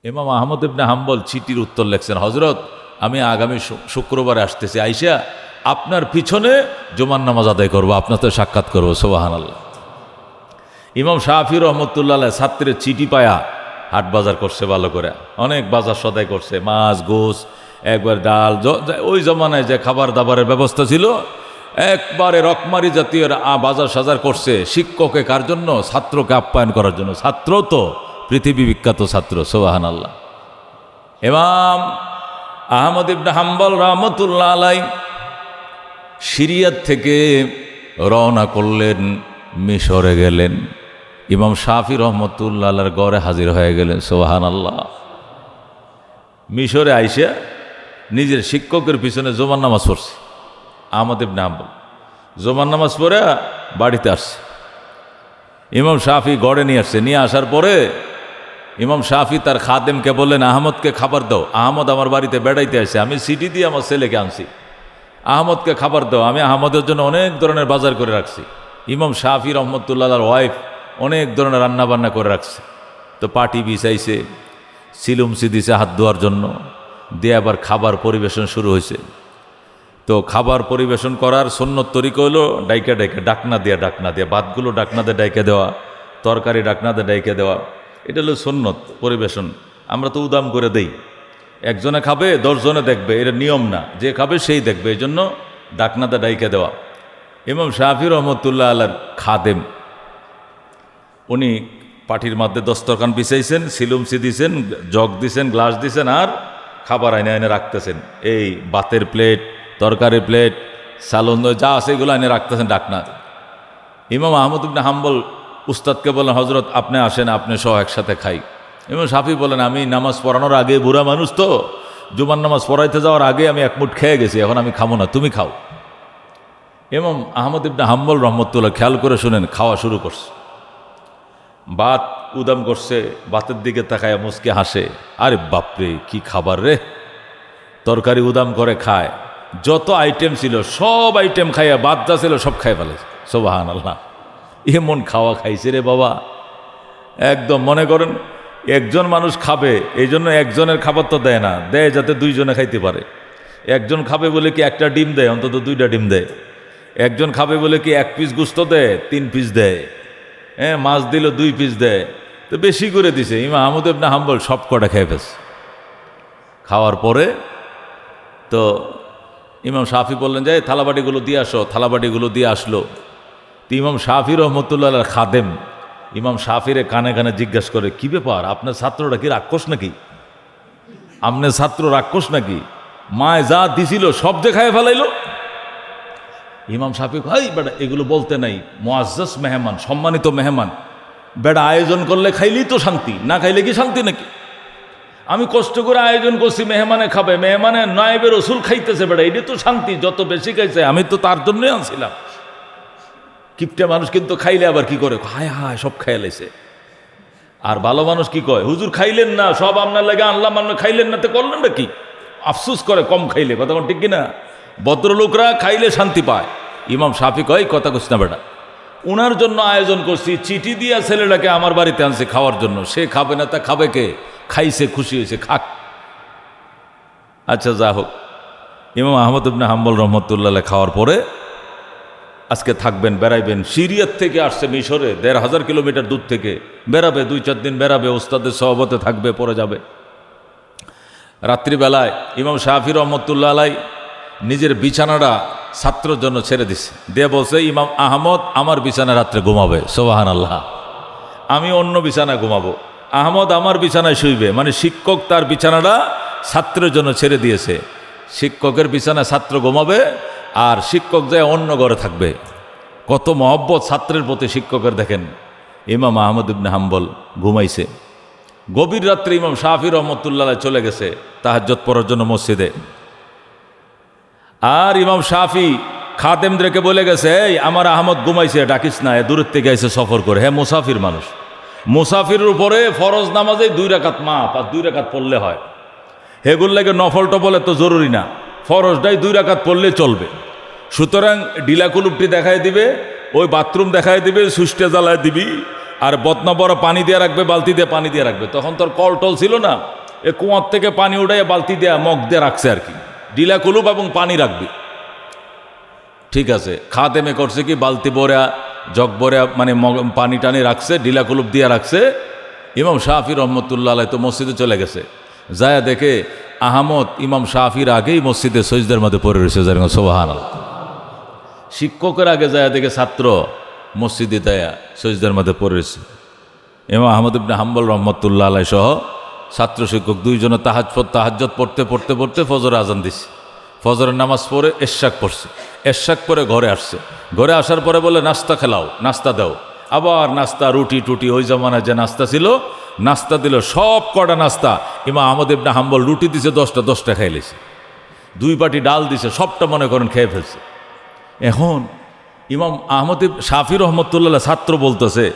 ইমাম আহমদ ইবনে হাম্বল চিঠির উত্তর লিখছেন, হজরত আমি আগামী শুক্রবারে আসতেছি, আইসা আপনার পিছনে জুমার নামাজ আদায় করবো, আপনার তো সাক্ষাৎ করবো। সুবহানাল্লাহ। ইমাম শাফি রহমতুল্লাহ ছাত্রের চিঠি পায়া হাট বাজার করছে, ভালো করে অনেক বাজার সদাই করছে, মাছ গোস একবার ডাল, ওই জমানায় যে খাবার দাবারের ব্যবস্থা ছিল একবারে রকমারি জাতীয় বাজার সাজার করছে। শিক্ষকে কার জন্য? ছাত্রকে আপ্যায়ন করার জন্য। ছাত্র তো পৃথিবী বিখ্যাত ছাত্র। সুবহানাল্লাহ। ইমাম আহমদ ইবনে হাম্বল রহমতুল্লাহ আলাই সিরিয়ার থেকে রওনা করলেন, মিশরে গেলেন। ইমাম শাফি রহমতুল্লাহ আলার গড়ে হাজির হয়ে গেলেন। সুবহানাল্লাহ। মিশরে আইসা নিজের শিক্ষকের পিছনে জুমার নামাজ পড়ছে আহমদ ইবনে হাম্বল। জুমার নামাজ পড়ে বাড়িতে আসছে, ইমাম শাফি গড়ে নিয়ে আসছে। নিয়ে আসার পরে ইমাম শাফি তার খাদেমকে বললেন, আহমদকে খাবার দাও, আহমদ আমার বাড়িতে বেড়াইতে আসে, আমি সিটি দিয়ে আমার ছেলেকে আনছি, আহমদকে খাবার দাও, আমি আহমদের জন্য অনেক ধরনের বাজার করে রাখছি। ইমাম শাফি রহমতুল্লাহর ওয়াইফ অনেক ধরনের রান্নাবান্না করে রাখছে। তো পাটি বিছাইছে, সিলুমসি দিছে হাত ধোয়ার জন্য, দিয়ে আবার খাবার পরিবেশন শুরু হয়েছে। তো খাবার পরিবেশন করার সুন্নত তরিকা হলো ডাইকা ডাকনা দিয়া ভাতগুলো ডাকনা দিয়ে ডাইকে দেওয়া, তরকারি ডাকনা দিয়ে ডাইকে দেওয়া, এটা হলো সুন্নত পরিবেশন। আমরা তো উদাম করে দেই, একজনে খাবে 10 জনে দেখবে, এটা নিয়ম না, যে খাবে সেই দেখবে, এই জন্য ডাকনাতে ডাইকে দেওয়া। ইমাম শাফি রহমতুল্লাহ আলার খাদেম উনি পাটির মধ্যে দস্তরখান বিছাইছেন, সিলুমসি দিছেন, জগ দিছেন, গ্লাস দিছেন, আর খাবার আইনে আইনে রাখতেছেন। এই ভাতের প্লেট, তরকারি প্লেট, সালন যা আছে এগুলো আইনে রাখতেছেন ডাকনা। ইমাম আহমদ ইবনে হাম্বল উস্তাদকে বলেন, হজরত আপনি আসেন, আপনি সহ একসাথে খাই। ইমাম শাফি বলেন, আমি নামাজ পড়ানোর আগে, বুড়া মানুষ তো, জুমার নামাজ পড়াইতে যাওয়ার আগে আমি এক মুঠ খেয়ে গেছি, এখন আমি খাবো না, তুমি খাও। ইমাম আহমদ ইবনে হাম্বল রহমতুল্লাহ খেয়াল করে শুনেন, খাওয়া শুরু করছে, ভাত উদাম করছে, ভাতের দিকে তাকায় মুচকে হাসে, আরে বাপরে কি খাবার রে, তরকারি উদাম করে খায়, যত আইটেম ছিল সব আইটেম খাইয়া, ভাত যা ছিল সব খাই ফেলেছে। সুবহানাল্লাহ। এমন খাওয়া খাইছে রে বাবা, একদম মনে করেন একজন মানুষ খাবে, এই জন্য একজনের খাবার তো দেয় না, দেয় যাতে 2 জনে খাইতে পারে। একজন খাবে বলে কি একটা ডিম দেয়, অন্তত 2টা ডিম দেয়। একজন খাবে বলে কি 1 পিস গোস্ত দেয়, 3 পিস দেয়। হ্যাঁ, মাছ দিল 2 পিস দেয়, তো বেশি করে দিছে। ইমাম আহমদ ইবনে হাম্বল সব কটা খেয়ে ফেলছে। খাওয়ার পরে তো ইমাম শাফি বললেন যে থালাবাটিগুলো দিয়ে আসো, থালাবাটিগুলো দিয়ে আসলো। তো ইমাম শাফি রহমতুল্লাহ খাদেম ইমাম শাফিরে কানে কানে জিজ্ঞাসা করে, কি ব্যাপার, আপনার ছাত্রটা কি রাক্ষস নাকি? আপনার ছাত্র রাক্ষস নাকি? মায় যা দিছিল সব যে খায় ফেলাইলো। ইমাম শাফি, হাই বেটা, এগুলো বলতে নাই, মুআজ্জাজ মেহমান, সম্মানিত মেহমান, বেটা আয়োজন করলে খাইলেই তো শান্তি, না খাইলে কি শান্তি নাকি? আমি কষ্ট করে আয়োজন করছি, মেহমানে খাবে, মেহমানে নায়েবে রসুল খাইতেছে, বেটা এটা তো শান্তি, যত বেশি খাইছে আমি তো তার জন্যই আনছিলাম। কিপটে মানুষ কিন্তু খাইলে আবার কি করে, হায় হায় সব খাইলেছে। আর ভালো মানুষ কি কয়, হুজুর খাইলেন না, সব আপনার লাগে আনলাম, আপনি খাইলেন না, তো করলেন না কি? আফসুস করে কম খাইলে, কথা ঠিক কিনা? ভদ্রলোকরা খাইলে শান্তি পায়। ইমাম শাফি কয়, কথা কইস না বেটা, উনার জন্য আয়োজন করছি, চিঠি দিয়া ছেলেটাকে আমার বাড়িতে আনছে খাওয়ার জন্য, সে খাবে না তা খাবে কে? খাইছে, খুশি হয়েছে, খাক। আচ্ছা যা হোক, ইমাম আহমদ ইবনে হাম্বল রহমতুল্লাহ খাওয়ার পরে আজকে থাকবেন, বেড়াইবেন। সিরিয়ার থেকে আসছে মিশরে, 1500 কিলোমিটার দূর থেকে বেড়াবে, 2-4 দিন বেড়াবে, ওস্তাদের সহবতে থাকবে, পরে যাবে। রাত্রিবেলায় ইমাম শাফি রহমতুল্লাহ আলাই নিজের বিছানাটা ছাত্রের জন্য ছেড়ে দিছে, দিয়ে বলছে, ইমাম আহমদ আমার বিছানায় রাত্রে ঘুমাবে। সুবহানাল্লাহ। আমি অন্য বিছানায় ঘুমাবো, আহমদ আমার বিছানায় শুইবে। মানে শিক্ষক তার বিছানাটা ছাত্রের জন্য ছেড়ে দিয়েছে, শিক্ষকের বিছানায় ছাত্র ঘুমাবে, আর শিক্ষক যায় অন্য ঘরে থাকবে। কত মহব্বত ছাত্রের প্রতি শিক্ষকের দেখেন। ইমাম আহমদ ইবনে হাম্বল ঘুমাইছে। গভীর রাত্রে ইমাম শাফি রহমতুল্লাহ চলে গেছে তাহাজ্জুদ পড়ার জন্য মসজিদে। আর ইমাম শাফি খাদেমদেরকে বলে গেছে, এই আমার আহমদ ঘুমাইছে, ডাকিস না, দূরের থেকে আইছে সফর করে। হ্যাঁ, মুসাফির মানুষ, মুসাফিরের উপরে ফরজ নামাজে 2 রাকাত মাপ, আর 2 রাকাত পড়লে হয়। হেগুর লাগে নফল টফল এত জরুরি না, ফরজটাই 2 রাকাত পড়লে চলবে। সুতরাং ডিলাকুলুপটি দেখায় দিবে, ওই বাথরুম দেখায় দিবে, সুষ্টে জ্বালায় দিবি, আর বদনা বড় পানি দিয়ে রাখবে, বালতি দিয়ে পানি দিয়ে রাখবে। তখন তোর কল টল ছিল না, এ কুয়ার থেকে পানি উঠাইয়া বালতি দেয়া মগ দিয়ে রাখছে আর কি, ডিলা কুলুপ এবং পানি রাখবি। ঠিক আছে, খাদেমে করছে কি বালতি বড়া জগ বড়া মানে পানি টানি রাখছে, ডিলা কুলুপ দিয়ে রাখছে। ইমাম শাফি রহমতুল্লাহ আলাইহি তো মসজিদে চলে গেছে, যায় দেখে আহমদ ইমাম শাফির আগেই মসজিদে সজদার মধ্যে পড়ে রয়েছে। সুবহানাল্লাহ। শিক্ষকের আগে যায় দেখে ছাত্র মসজিদে দেয়া সজদার মধ্যে পড়ে রয়েছে। ইমাম আহমদ ইবনে হাম্বল রহমতুল্লাহ আলাইহি সহ ছাত্র শিক্ষক দুইজনে তাহাজ্জুদ পড়তে পড়তে পড়তে ফজর আজান দিছে। ফজরের নামাজ পড়ে এশাক পড়ছে, এশাক পরে ঘরে আসছে। ঘরে আসার পরে বলে নাস্তা খেলাও, নাস্তা দাও। আবার নাস্তা, রুটি টুটি, ওই জমানায় যে নাস্তা ছিল নাস্তা দিল, সব কটা নাস্তা। ইমাম আহমদ ইবনে হাম্বল রুটি দিছে 10টা খাইলেছে, 2 বাটি ডাল দিছে, সবটা মনে করেন খেয়ে ফেলছে। এখন ইমাম আহমদ শাফি রহমতুল্লাহ ছাত্র বলতেছে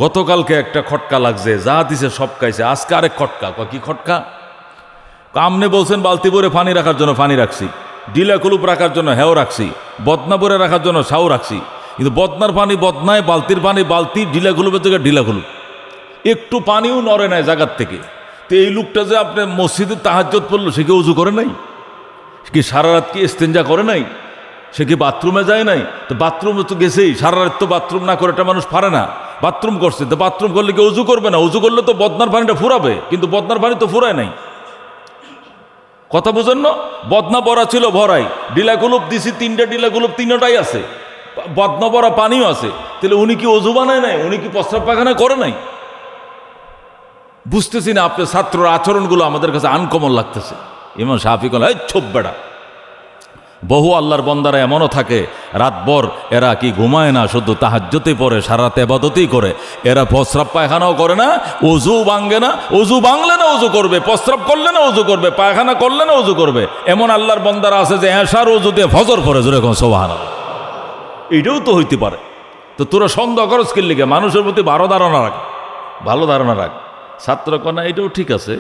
গতকালকে একটা খটকা লাগছে, যা দিছে সব খাইছে, আজকে আরেক খটকা। কি খটকা? আমনে বলছেন বালতি ভরে পানি রাখার জন্য পানি রাখছি, ডিলা কুলুপ রাখার জন্য হেও রাখছি, বদনা ভরে রাখার জন্য সাও রাখছি, কিন্তু বদনার পানি বদনায়, বালতির পানি বালতি, ডিলা কুলুপের জায়গায় ডিলা কুলুপ, একটু পানিও নড়ে নাই জায়গার থেকে। তো এই লোকটা যে আপনার মসজিদে তাহাজ্জুদ পড়লো, সে কি উজু করে নাই? কি সারা রাত কি ইস্তেঞ্জা করে নাই? সে কি বাথরুমে যায় নাই? তো বাথরুমে তো গেছেই, সারা রাত তো বাথরুম না করে একটা মানুষ পারে না। বাথরুম করছে, তো বাথরুম করলে কি উজু করবে না? উজু করলে তো বদনার পানিটা ফুরাবে, কিন্তু বদনার পানি তো ফুরায় নাই। কথা বুঝেন না? বদনা ভরা ছিল, ভরাই, ডিলা কুলুপ দিছি 3টা ডিলা কুলুপ 3টাই আছে, বদনা ভরা পানিও আছে। তাহলে উনি কি অজু বানায় নাই? উনি কি প্রস্রাব পায়খানা করে নাই? বুঝতেছি না, আপনার ছাত্রর আচরণগুলো আমাদের কাছে আনকমন লাগতেছে। ইমাম শাফি কল, এই ছোপ বেড়া। বহু আল্লাহর বন্দারা এমনও থাকে রাতভর এরা কি ঘুমায় না, শুধু তাহাজ্জুদই পড়ে, সারা রাত ইবাদতই করে। এরা প্রস্রাব পায়খানাও করে না, অজু ভাঙে না, অজু ভাঙলে না অজু করবে, প্রস্রাব করলে না অজু করবে, পায়খানা করলে না অজু করবে। এমন আল্লাহর বন্দারা আছে যে এশার অজু দিয়ে ফজর পড়ে। যেরকম সুবহানাল্লাহ। এইটাও তো হইতে পারে। তো তোরা সন্দেহ করস কি লিগে? মানুষের প্রতি ভালো ধারণা রাখ, ভালো ধারণা রাখ। ছাত্র কন্যা এটাও ঠিক আছে।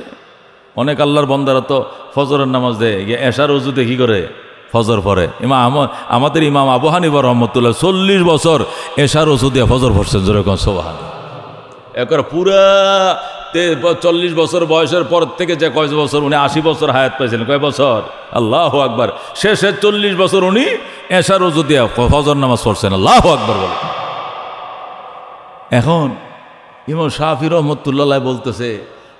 অনেক আল্লাহর বন্দারা তো ফজরের নামাজ দেয়, এশার অজুতে কি করে? ফজর পরে। আমাদের ইমাম আবু হানিফা রহমতুল্লাহ 40 বছর এশার ওষুধ দিয়ে ফজর পড়ছেন। যেরকম সুবহানাল্লাহ। একবার পুরা 40 বছর বয়সের পর থেকে যে কয় বছর, উনি 80 বছর হায়াত পাইছিলেন। কয় বছর? আল্লাহু আকবার। শেষে 40 বছর উনি এশার ওষুধ দিয়ে ফজর নামাজ পড়ছেন। আল্লাহু আকবার বলে। এখন ইমাম শাফি রহমতুল্লাহ বলতেছে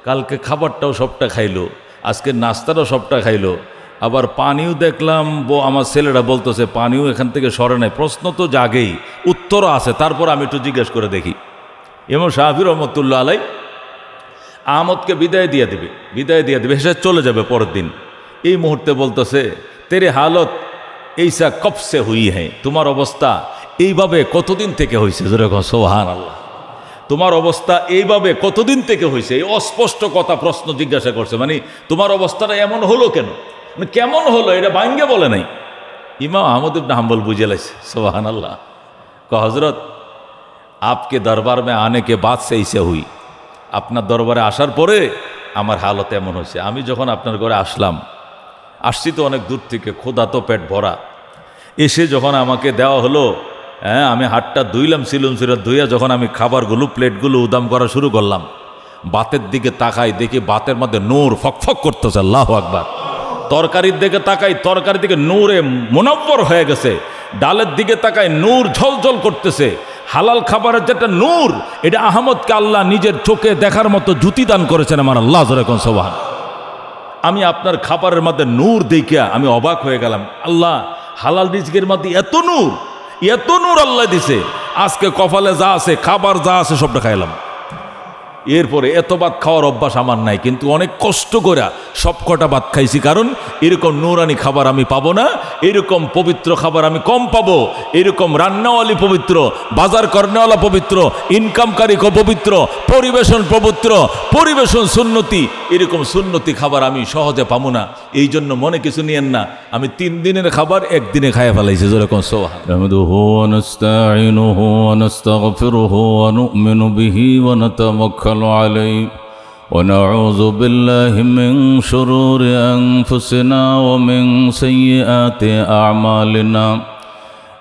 কালকে খাবারটাও সবটা খাইলো, আজকে নাস্তাটাও সবটা খাইলো, আবার পানিও দেখলাম। আমার ছেলেরা বলতেছে পানিও এখান থেকে সরে নাই। প্রশ্ন তো জাগেই, উত্তরও আছে, তারপর আমি একটু জিজ্ঞেস করে দেখি। ইমাম শাফি রহমতুল্লাহ আলাই আহমদকে বিদায় দিয়ে দেবে, সে চলে যাবে পরের দিন। এই মুহূর্তে বলতেছে তেরে হালত এইসা কব সে হুই হ্যাঁ, তোমার অবস্থা এইভাবে কতদিন থেকে হয়েছে? যেরকম সুবহানাল্লাহ। তোমার অবস্থা এইভাবে কতদিন থেকে হয়েছে? এই অস্পষ্ট কথা প্রশ্ন জিজ্ঞাসা করছে, মানে তোমার অবস্থাটা এমন হলো কেন, কেমন হলো, এটা ভাঙ্গে বলে নাই। ইমাম আহমদ ইবনে হাম্বল বুঝে লাইছে। সুবহানাল্লাহ। হজরত আপকে দরবার মে আনে কে বাদ সে ऐसे হুই, আপনার দরবারে আসার পরে আমার হালত এমন হয়েছে। আমি যখন আপনার ঘরে আসছি তো অনেক দূর থেকে, ক্ষুধা তো পেট ভরা, এসে যখন আমাকে দেওয়া হলো, হ্যাঁ, আমি হাতটা ধুইলাম, সিলুম ধুইয়া যখন আমি খাবারগুলো প্লেটগুলো উদাম করা শুরু করলাম, বাতের দিকে তাকাই, দেখি বাতের মধ্যে নূর ফকফক করতেছে। আল্লাহু আকবার। তরকারির দিকে তাকাই, তরকারির দিকে নূরে মুনাব্বর হয়ে গেছে। ডালের দিকে তাকাই, নূর ঝলঝল করতেছে। হালাল খাবারের যেটা নূর, এটা আহমদকে আল্লাহ নিজের চোখে দেখার মতো জুতি দান করেছেন আমার আল্লাহ। যেরকম সুবহান। আমি আপনার খাবারের মধ্যে নূর দেখিয়া আমি অবাক হয়ে গেলাম। আল্লাহ হালাল রিজকের মধ্যে এত নূর আল্লাহ দিছে। আজকে কপালে যা আছে, খাবার যা আছে, সবটা খাইলাম। এরপরে এত ভাত খাওয়ার অভ্যাস আমার নাই, কিন্তু অনেক কষ্ট করে সব কটা ভাত খাইছি, কারণ এরকম নূরানি খাবার আমি পাবো না, এরকম পবিত্র খাবার আমি কম পাবো। এরকম রান্নাওয়ালি পবিত্র, বাজার করনেওয়ালা পবিত্র, ইনকামকারী পবিত্র, পরিবেশন সুন্নতি, এরকম সুন্নতি খাবার আমি সহজে পাবো না। এই জন্য মনে কিছু নিয়েন না, আমি 3 দিনের খাবার একদিনে খাইয়া ফেলাইছি। যেরকম সুবহান। عليه ونعوذ بالله من شرور أنفسنا ومن سيئات أعمالنا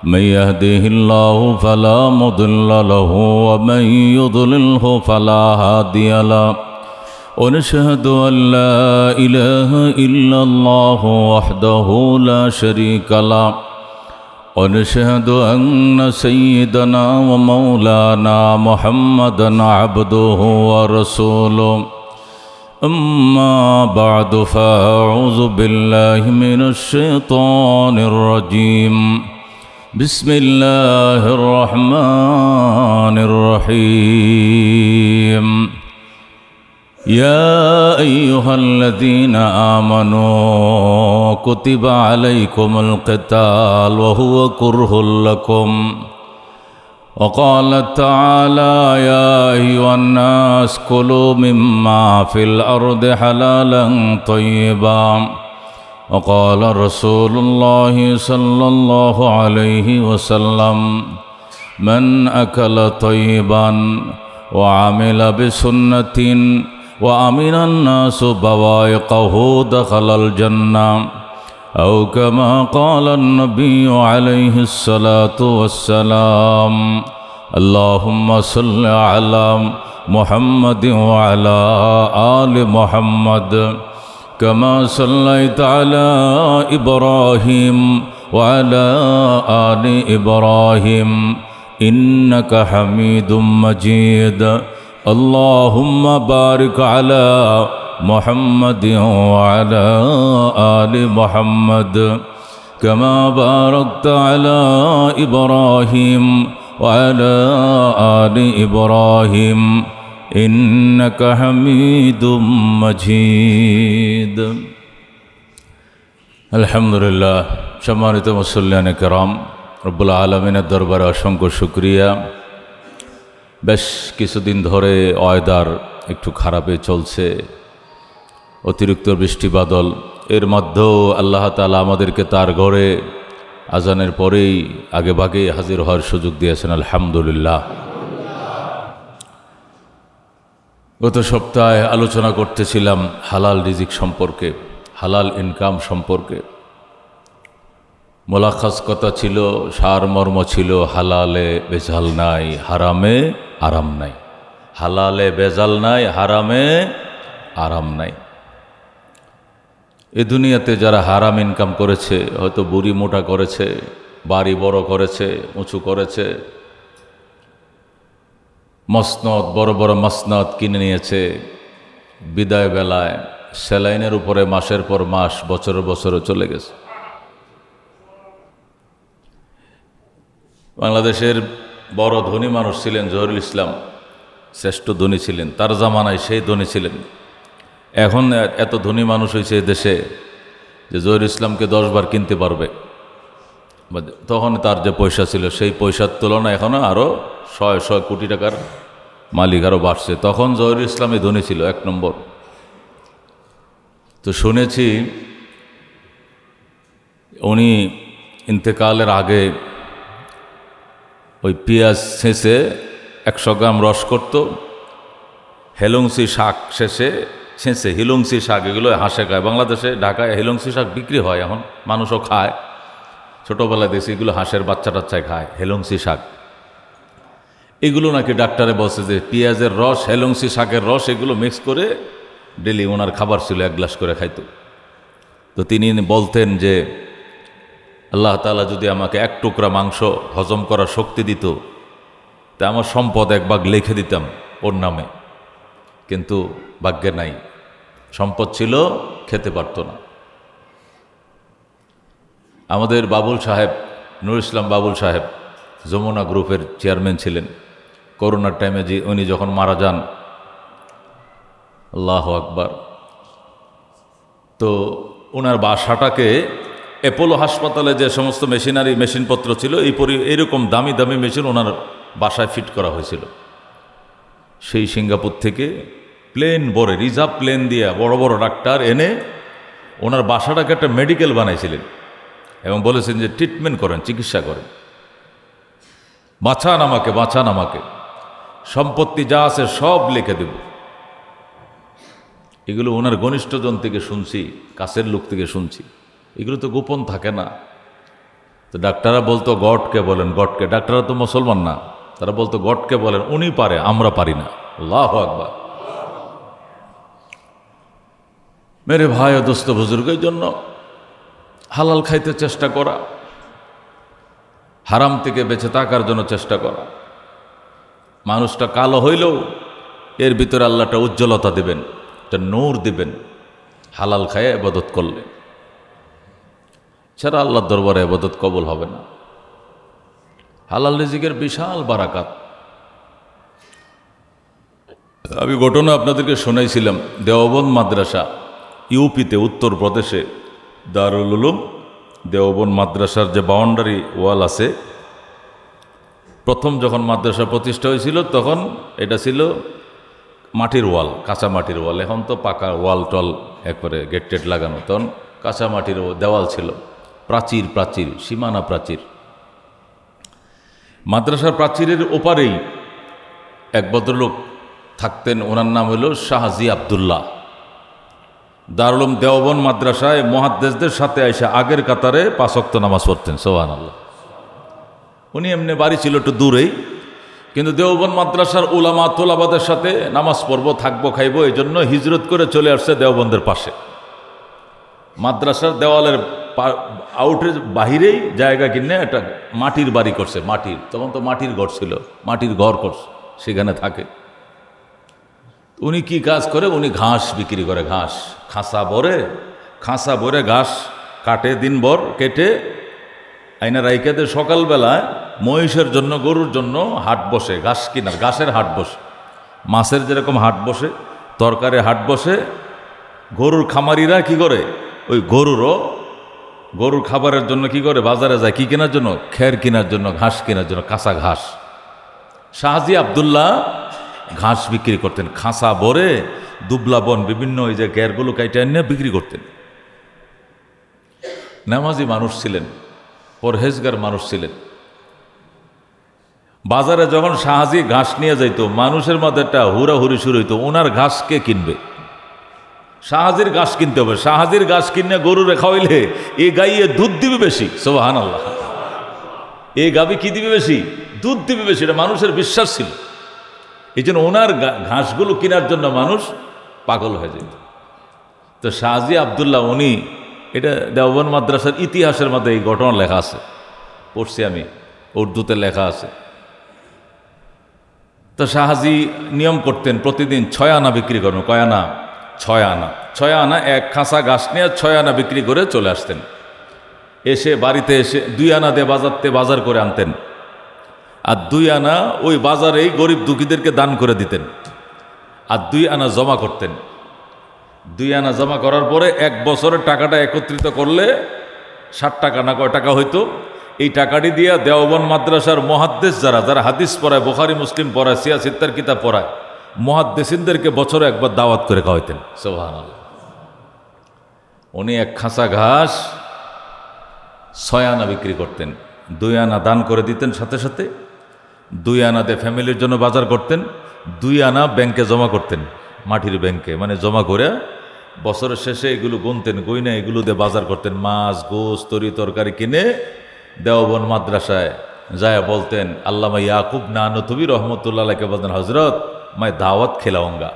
من يهده الله فلا مضل له ومن يضلله فلا هادي له ونشهد أن لا إله إلا الله وحده لا شريك له ونشهد أن سيدنا ومولانا محمدا عبده ورسوله أما بعد فأعوذ بالله من الشيطان الرجيم بسم الله الرحمن الرحيم يا أيها الذين آمنوا كتب عليكم القتال وهو كره لكم وقال تعالى يا أيها الناس كلوا مما في الأرض حلالا طيبا وقال رسول الله صلى الله عليه وسلم من أكل طيبا وعمل بسنة وأمن الناس بوائقه دخل الجنة أو كما قال النبي عليه الصلاة والسلام اللهم صل على محمد وعلى آل محمد كما صليت على إبراهيم وعلى آل إبراهيم إنك حميد مجيد اللهم بارك على محمد وعلى آل محمد كما باركت على إبراهيم وعلى آل إبراهيم إنك حميد مجيد الحمد لله সম্মানিত মুসল্লিয়ান کرام রব্বুল আলামিনের দরবারে অসংখ্য শুকরিয়া। বেশ কিছুদিন ধরে ওয়েদার একটু খারাপে চলছে, অতিরিক্ত বৃষ্টি বাদল, এর মধ্যেও আল্লাহ তাআলা আমাদেরকে তার ঘরে আজানের পরেই আগে ভাগে হাজির হওয়ার সুযোগ দিয়েছেন, আলহামদুলিল্লাহ। গত সপ্তাহে আলোচনা করতেছিলাম হালাল রিজিক সম্পর্কে, হালাল ইনকাম সম্পর্কে। মোলাখাস কথা ছিল, সারমর্ম ছিল হালালে বেজাল নাই, হারামে আরাম নাই। হালালে বেজাল নাই, হারামে আরাম নাই। এ দুনিয়াতে যারা হারাম ইনকাম করেছে, হয়তো বুড়ি মোটা করেছে, বাড়ি বড় করেছে, উঁচু করেছে, মসনদ বড় বড় মসনদ কিনে নিয়েছে, বিদায় বেলায় স্যালাইনের উপরে মাসের পর মাস, বছরের বছরও চলে গেছে। বাংলাদেশের বড় ধনী মানুষ ছিলেন জহিরুল ইসলাম, শ্রেষ্ঠ ধনী ছিলেন, তার জামানায় সেই ধনী ছিলেন। এখন এত ধনী মানুষ হয়েছে দেশে যে জহিরুল ইসলামকে 10 বার কিনতে পারবে। তখন তার যে পয়সা ছিল সেই পয়সার তুলনায় এখনও আরও 100 কোটি টাকার মালিক আরও বাড়ছে। তখন জহিরুল ইসলামই ধনী ছিল 1 নম্বর। তো শুনেছি উনি ইন্তেকালের আগে ওই পেঁয়াজ ছেঁচে 100 গ্রাম রস করত, হেলংসি শাক ছেঁচে হিলংসি শাক, এগুলো হাঁসে খায়। বাংলাদেশে ঢাকায় হিলংসি শাক বিক্রি হয়, এখন মানুষও খায়। ছোটোবেলায় দেখছি এগুলো হাঁসের বাচ্চা টাচ্চায় খায়, হেলংসি শাক। এগুলো নাকি ডাক্তারে বলছে যে পেঁয়াজের রস, হেলংসি শাকের রস, এগুলো মিক্স করে ডেলি ওনার খাবার ছিল, 1 গ্লাস করে খাইত। তো তিনি বলতেন যে আল্লাহ তাআলা যদি আমাকে 1 টুকরা মাংস হজম করার শক্তি দিত, তা আমার সম্পদ 1 ভাগ লিখে দিতাম ওর নামে। কিন্তু ভাগ্যে নাই, সম্পদ ছিল, খেতে পারত না। আমাদের বাবুল সাহেব, নুর ইসলাম বাবুল সাহেব, যমুনা গ্রুপের চেয়ারম্যান ছিলেন। করোনার টাইমে উনি যখন মারা যান, আল্লাহু আকবার, তো ওনার বাসাটাকে অ্যাপোলো হাসপাতালে যে সমস্ত মেশিনপত্র ছিল, এইরকম দামি দামি মেশিন ওনার বাসায় ফিট করা হয়েছিল। সেই সিঙ্গাপুর থেকে প্লেন ভরে, রিজার্ভ প্লেন দিয়ে বড় বড় ডাক্তার এনে ওনার বাসাটাকে একটা মেডিকেল বানাইছিলেন এবং বলেছেন যে ট্রিটমেন্ট করেন, চিকিৎসা করেন, বাঁচান আমাকে, সম্পত্তি যা আছে সব লিখে দেব। এগুলো ওনার ঘনিষ্ঠজন থেকে শুনছি, কাছের লোক থেকে শুনছি। এগুলো তো গোপন থাকে না। তো ডাক্তাররা বলতো গডকে বলেন, গডকে। ডাক্তাররা তো মুসলমান না, তারা বলতো গডকে বলেন, উনি পারে, আমরা পারি না। আল্লাহু আকবার। মেরে ভাই ও দোস্ত বুজুর্গের জন্য হালাল খাইতে চেষ্টা করা, হারাম থেকে বেঁচে থাকার জন্য চেষ্টা করা। মানুষটা কালো হইলেও এর ভিতরে আল্লাহটা উজ্জ্বলতা দেবেন, একটা নূর দিবেন হালাল খায় ইবাদত করলে, ছাড়া আল্লাহর দরবারে ইবাদত কবুল হবে না। হালাল রিজিকের বিশাল বারাকাত। আমি ঘটনা আপনাদেরকে শোনাইছিলাম, দেওবন্দ মাদ্রাসা ইউপিতে, উত্তরপ্রদেশে দারুল উলুম দেওবন্দ মাদ্রাসার যে বাউন্ডারি ওয়াল আছে, প্রথম যখন মাদ্রাসা প্রতিষ্ঠা হয়েছিল তখন এটা ছিল মাটির ওয়াল, কাঁচা মাটির ওয়াল। এখন তো পাকা ওয়াল টল একবারে গেট টেট লাগানো, তখন কাঁচা মাটির দেওয়াল ছিল, প্রাচীর প্রাচীর, সীমানা প্রাচীর। মাদ্রাসার প্রাচীরের ওপারেই এক ভদ্রলোক থাকতেন, ওনার নাম হলো শাহজি আবদুল্লাহ। দারুল উলুম দেওবন্দ মাদ্রাসায় মুহাদ্দিসদের সাথে এসে আগের কাতারে 5 ওয়াক্ত নামাজ পড়তেন, সুবহানাল্লাহ। উনি এমনি বাড়ি ছিল একটু দূরেই, কিন্তু দেওবন্দ মাদ্রাসার উলামা তোলাবাদের সাথে নামাজ পড়বো, থাকবো, খাইবো, এই জন্য হিজরত করে চলে আসছে দেওবন্দের পাশে। মাদ্রাসার দেওয়ালের আউটের বাহিরেই জায়গা কিনে একটা মাটির বাড়ি করছে, মাটির, তখন তো মাটির ঘর ছিল, মাটির ঘর করছে, সেখানে থাকে। উনি কি কাজ করে? উনি ঘাস বিক্রি করে, ঘাস খাঁসা ভরে ঘাস কাটে, দিনভর কেটে আইনা রাইকাদের সকালবেলায় মহিষের জন্য, গরুর জন্য হাট বসে, ঘাস কিনার, ঘাসের হাট বসে, মাছের যেরকম হাট বসে, তরকারির হাট বসে। গরুর খামারিরা কি করে? ওই গরুর খাবারের জন্য কি করে? বাজারে যায় কি কেনার জন্য? খের কেনার জন্য, ঘাস কেনার জন্য, কাঁচা ঘাস। শাহজি আবদুল্লাহ ঘাস বিক্রি করতেন, খাঁসা ভরে দুবলা বন, বিভিন্ন ওই যে গ্যারগুলো কাইটে এনে বিক্রি করতেন। নামাজি মানুষ ছিলেন, পরহেজগার মানুষ ছিলেন। বাজারে যখন শাহজি ঘাস নিয়ে যাইত, মানুষের মধ্যে একটা হুড়াহুড়ি শুরু হইতো, ওনার ঘাস কে কিনবে? শাহজির ঘাস কিনতে হবে। শাহজির ঘাস কিনে গরু রেখা হইলে এই গাইয়ে দুধ দিবে বেশি, সুবহানাল্লাহ। এই গাবি কি দিবে বেশি? দুধ দিবে বেশি, এটা মানুষের বিশ্বাস ছিল। এই জন্য ওনার ঘাসগুলো কেনার জন্য মানুষ পাগল হয়ে যেত। তো শাহজি আবদুল্লাহ উনি, এটা দেওবন্দ মাদ্রাসার ইতিহাসের মধ্যে এই ঘটনা লেখা আছে, পড়ছি আমি, উর্দুতে লেখা আছে। তো শাহজি নিয়ম করতেন প্রতিদিন 6 আনা বিক্রি করবেন। কয় আনা? 6 আনা। 6 আনা এক খাঁচা ঘাস নিয়ে 6 আনা বিক্রি করে চলে আসতেন। এসে বাড়িতে এসে 2 আনা দিয়ে বাজার করে আনতেন, আর 2 আনা ওই বাজারেই গরিব দুঃখীদেরকে দান করে দিতেন, আর 2 আনা জমা করতেন। 2 আনা জমা করার পরে 1 বছরের টাকাটা একত্রিত করলে 60 টাকা না কয় টাকা হইতো। এই টাকাটি দিয়ে দেওবন্দ মাদ্রাসার মুহাদ্দিস যারা হাদিস পড়ায়, বুখারী মুসলিম পড়ায়, সিয়াসিত্তার কিতাব পড়ায়, মুহাদ্দিসিনদেরকে বছরে একবার দাওয়াত করে খাওয়াইতেন, সুবহানাল্লাহ। উনি এক খাঁচা ঘাস 6 আনা বিক্রি করতেন, 2 আনা দান করে দিতেন, সাথে সাথে 2 আনা দিয়ে ফ্যামিলির জন্য বাজার করতেন, 2 আনা ব্যাংকে জমা করতেন, মাটির ব্যাংকে, মানে জমা করে বছরের শেষে এগুলো গুনতেন, গইনা এগুলো দিয়ে বাজার করতেন, মাছ, গোশত, তরি তরকারি কিনে দেওবন্দ মাদ্রাসায় যায় বলতেন। আল্লামা ইয়াকুব নানতুবি রহমতুল্লাহকে বলতেন, হজরত মায় দাওয়াত খেলাউঙ্গা,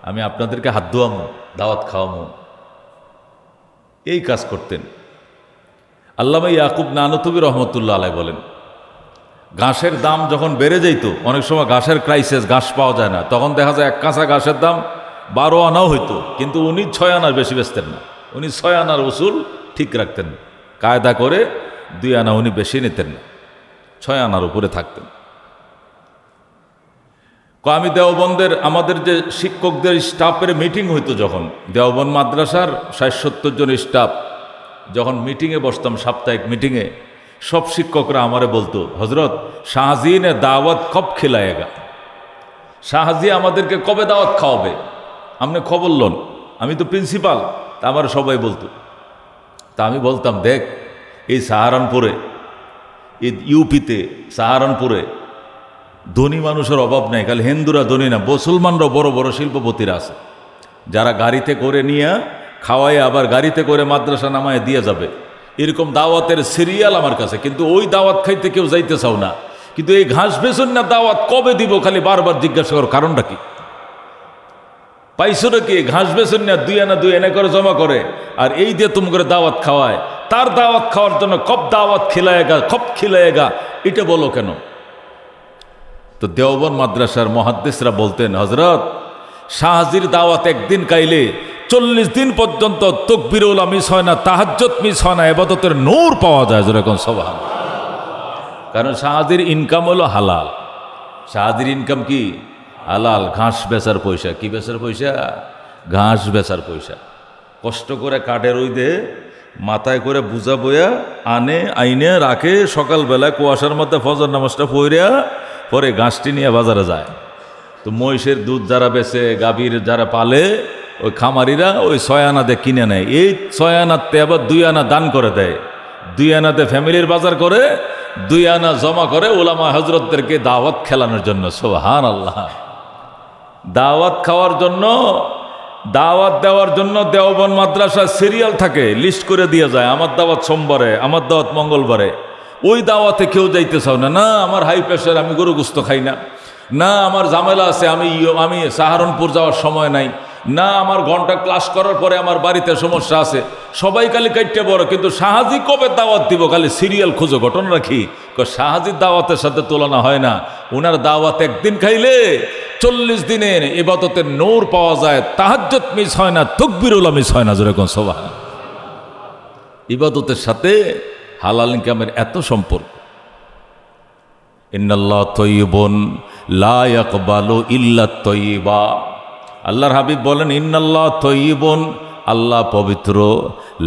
আমি আপনাদেরকে হাত ধোয়ামো, দাওয়াত খাওয়ামো। এই কাজ করতেন। আল্লামা ইয়াকুব নানতুবি রহমতুল্লাহ আলাই বলেন, ঘাসের দাম যখন বেড়ে যাইত, অনেক সময় ঘাসের ক্রাইসিস, ঘাস পাওয়া যায় না, তখন দেখা যায় এক কাঁচা ঘাসের দাম 12 আনাও হইতো, কিন্তু উনি 6 আনার বেশি বেচতেন না। উনি 6 আনার উসুল ঠিক রাখতেন, কায়দা করে 2 আনা উনি বেশি নিতেন না, 6 আনার উপরে থাকতেন। আমি দেওবন্দের আমাদের যে শিক্ষকদের স্টাফের মিটিং হইতো, যখন দেওবন্দ মাদ্রাসার 60-70 জন স্টাফ যখন মিটিংয়ে বসতাম, সাপ্তাহিক মিটিংয়ে, সব শিক্ষকরা আমারে বলতো, হজরত শাহজি নে দাওয়াত কব খিলায়েগা, শাহজি আমাদেরকে কবে দাওয়াত খাওয়াবে, আপনি খবর লন। আমি তো প্রিন্সিপাল, তা আমার সবাই বলতো। তা আমি বলতাম, দেখ এই সাহারানপুরে, এই ইউপিতে সাহারানপুরে ধনী মানুষের অভাব নাই, খালি হিন্দুরা ধনী না, মুসলমানরাও বড় বড় শিল্পপতিরা আছে, যারা গাড়িতে করে নিয়ে খাওয়াই আবার গাড়িতে করে মাদ্রাসা নামায় দিয়ে যাবে। এরকম দাওয়াতের সিরিয়াল আমার কাছে, কিন্তু ওই দাওয়াত খাইতে কেউ যাইতে চাও না। কিন্তু এই ঘাস বেচন না দাওয়াত কবে দিব খালি বারবার জিজ্ঞাসা করো, কারণটা কি? পাইছো নাকি? ঘাস বেচন না দুই আনা করে জমা করে, আর এই দিয়ে তুমি করে দাওয়াত খাওয়ায়। তার দাওয়াত খাওয়ার জন্য কব দাওয়াত খিলায়েগা, এটা বলো কেন? তো দেওবন্দ মাদ্রাসার মুহাদ্দিসরা বলতেন, হযরত শাহজির দাওয়াত একদিন খাইলে 40 দিন পর্যন্ত তাকবীরুল মিস হয় না, তাহাজ্জুদ মিস হয় না, ইবাদতের নূর পাওয়া যায়। যেরকম সুবহানাল্লাহ। কারণ শাহজির ইনকাম হলো হালাল। শাহজির ইনকাম কি? হালাল। ঘাস বেচার পয়সা। কি বেচার পয়সা? ঘাস বেচার পয়সা। কষ্ট করে কাঠের ওই দে মাথায় করে বুঝা বইয়া আইনে রাখে, সকালবেলায় কুয়াশার মধ্যে ফজর নামাজটা পড়িয়া পরে ঘাসটি নিয়ে বাজারে যায়। তো মহিষের দুধ যারা বেচে, গাভীর যারা পালে, ওই খামারিরা ওই 6 আনা দিয়ে কিনে নেয়। এই 6 আনাতে আবার 2 আনা দান করে দেয়। 2 আনাতে ফ্যামিলির বাজার করে, 2 আনা জমা করে ওলামা হজরতদেরকে দাওয়াত খেলানোর জন্য। সুবহানাল্লাহ। দাওয়াত খাওয়ার জন্য, দাওয়াত দেওয়ার জন্য দেওবন্দ মাদ্রাসা সিরিয়াল থাকে, লিস্ট করে দিয়ে যায়। আমার দাওয়াত সোমবারে, আমার দাওয়াত মঙ্গলবারে। ওই দাওয়াতে কেউ যাইতে চাও না। না আমার হাই প্রেশার, আমি গরু গোস্ত খাই না। না আমার ঝামেলা আছে, আমি সাহারনপুর যাওয়ার সময় নাই। না আমার ঘন্টা ক্লাস করার পরে আমার বাড়িতে সমস্যা আছে। সবাই খালি কাইটে বড়, কিন্তু শাহজি কবে দাওয়াত দিব খালি সিরিয়াল খুঁজো। ঘটনা রাখি, শাহজির দাওয়াতের সাথে তুলনা হয় না। ওনার দাওয়াত একদিন খাইলে 40 দিনের ইবাদতের নূর পাওয়া যায়, তাহাজ্জুদ মিস হয় না, তাকবীরুল মিস হয় না। যেরকম সুবহানাল্লাহ। ইবাদতের সাথে হালাল ইনকামের এত সম্পর্ক। ইন্নাল্লাহ তাইয়্যিবুন লা ইয়াকবালু ইল্লা তাইয়্যিবা। আল্লাহর হাবিব বলেন, ইন্নাল্লাহ তাইয়্যিবুন, আল্লাহ পবিত্র,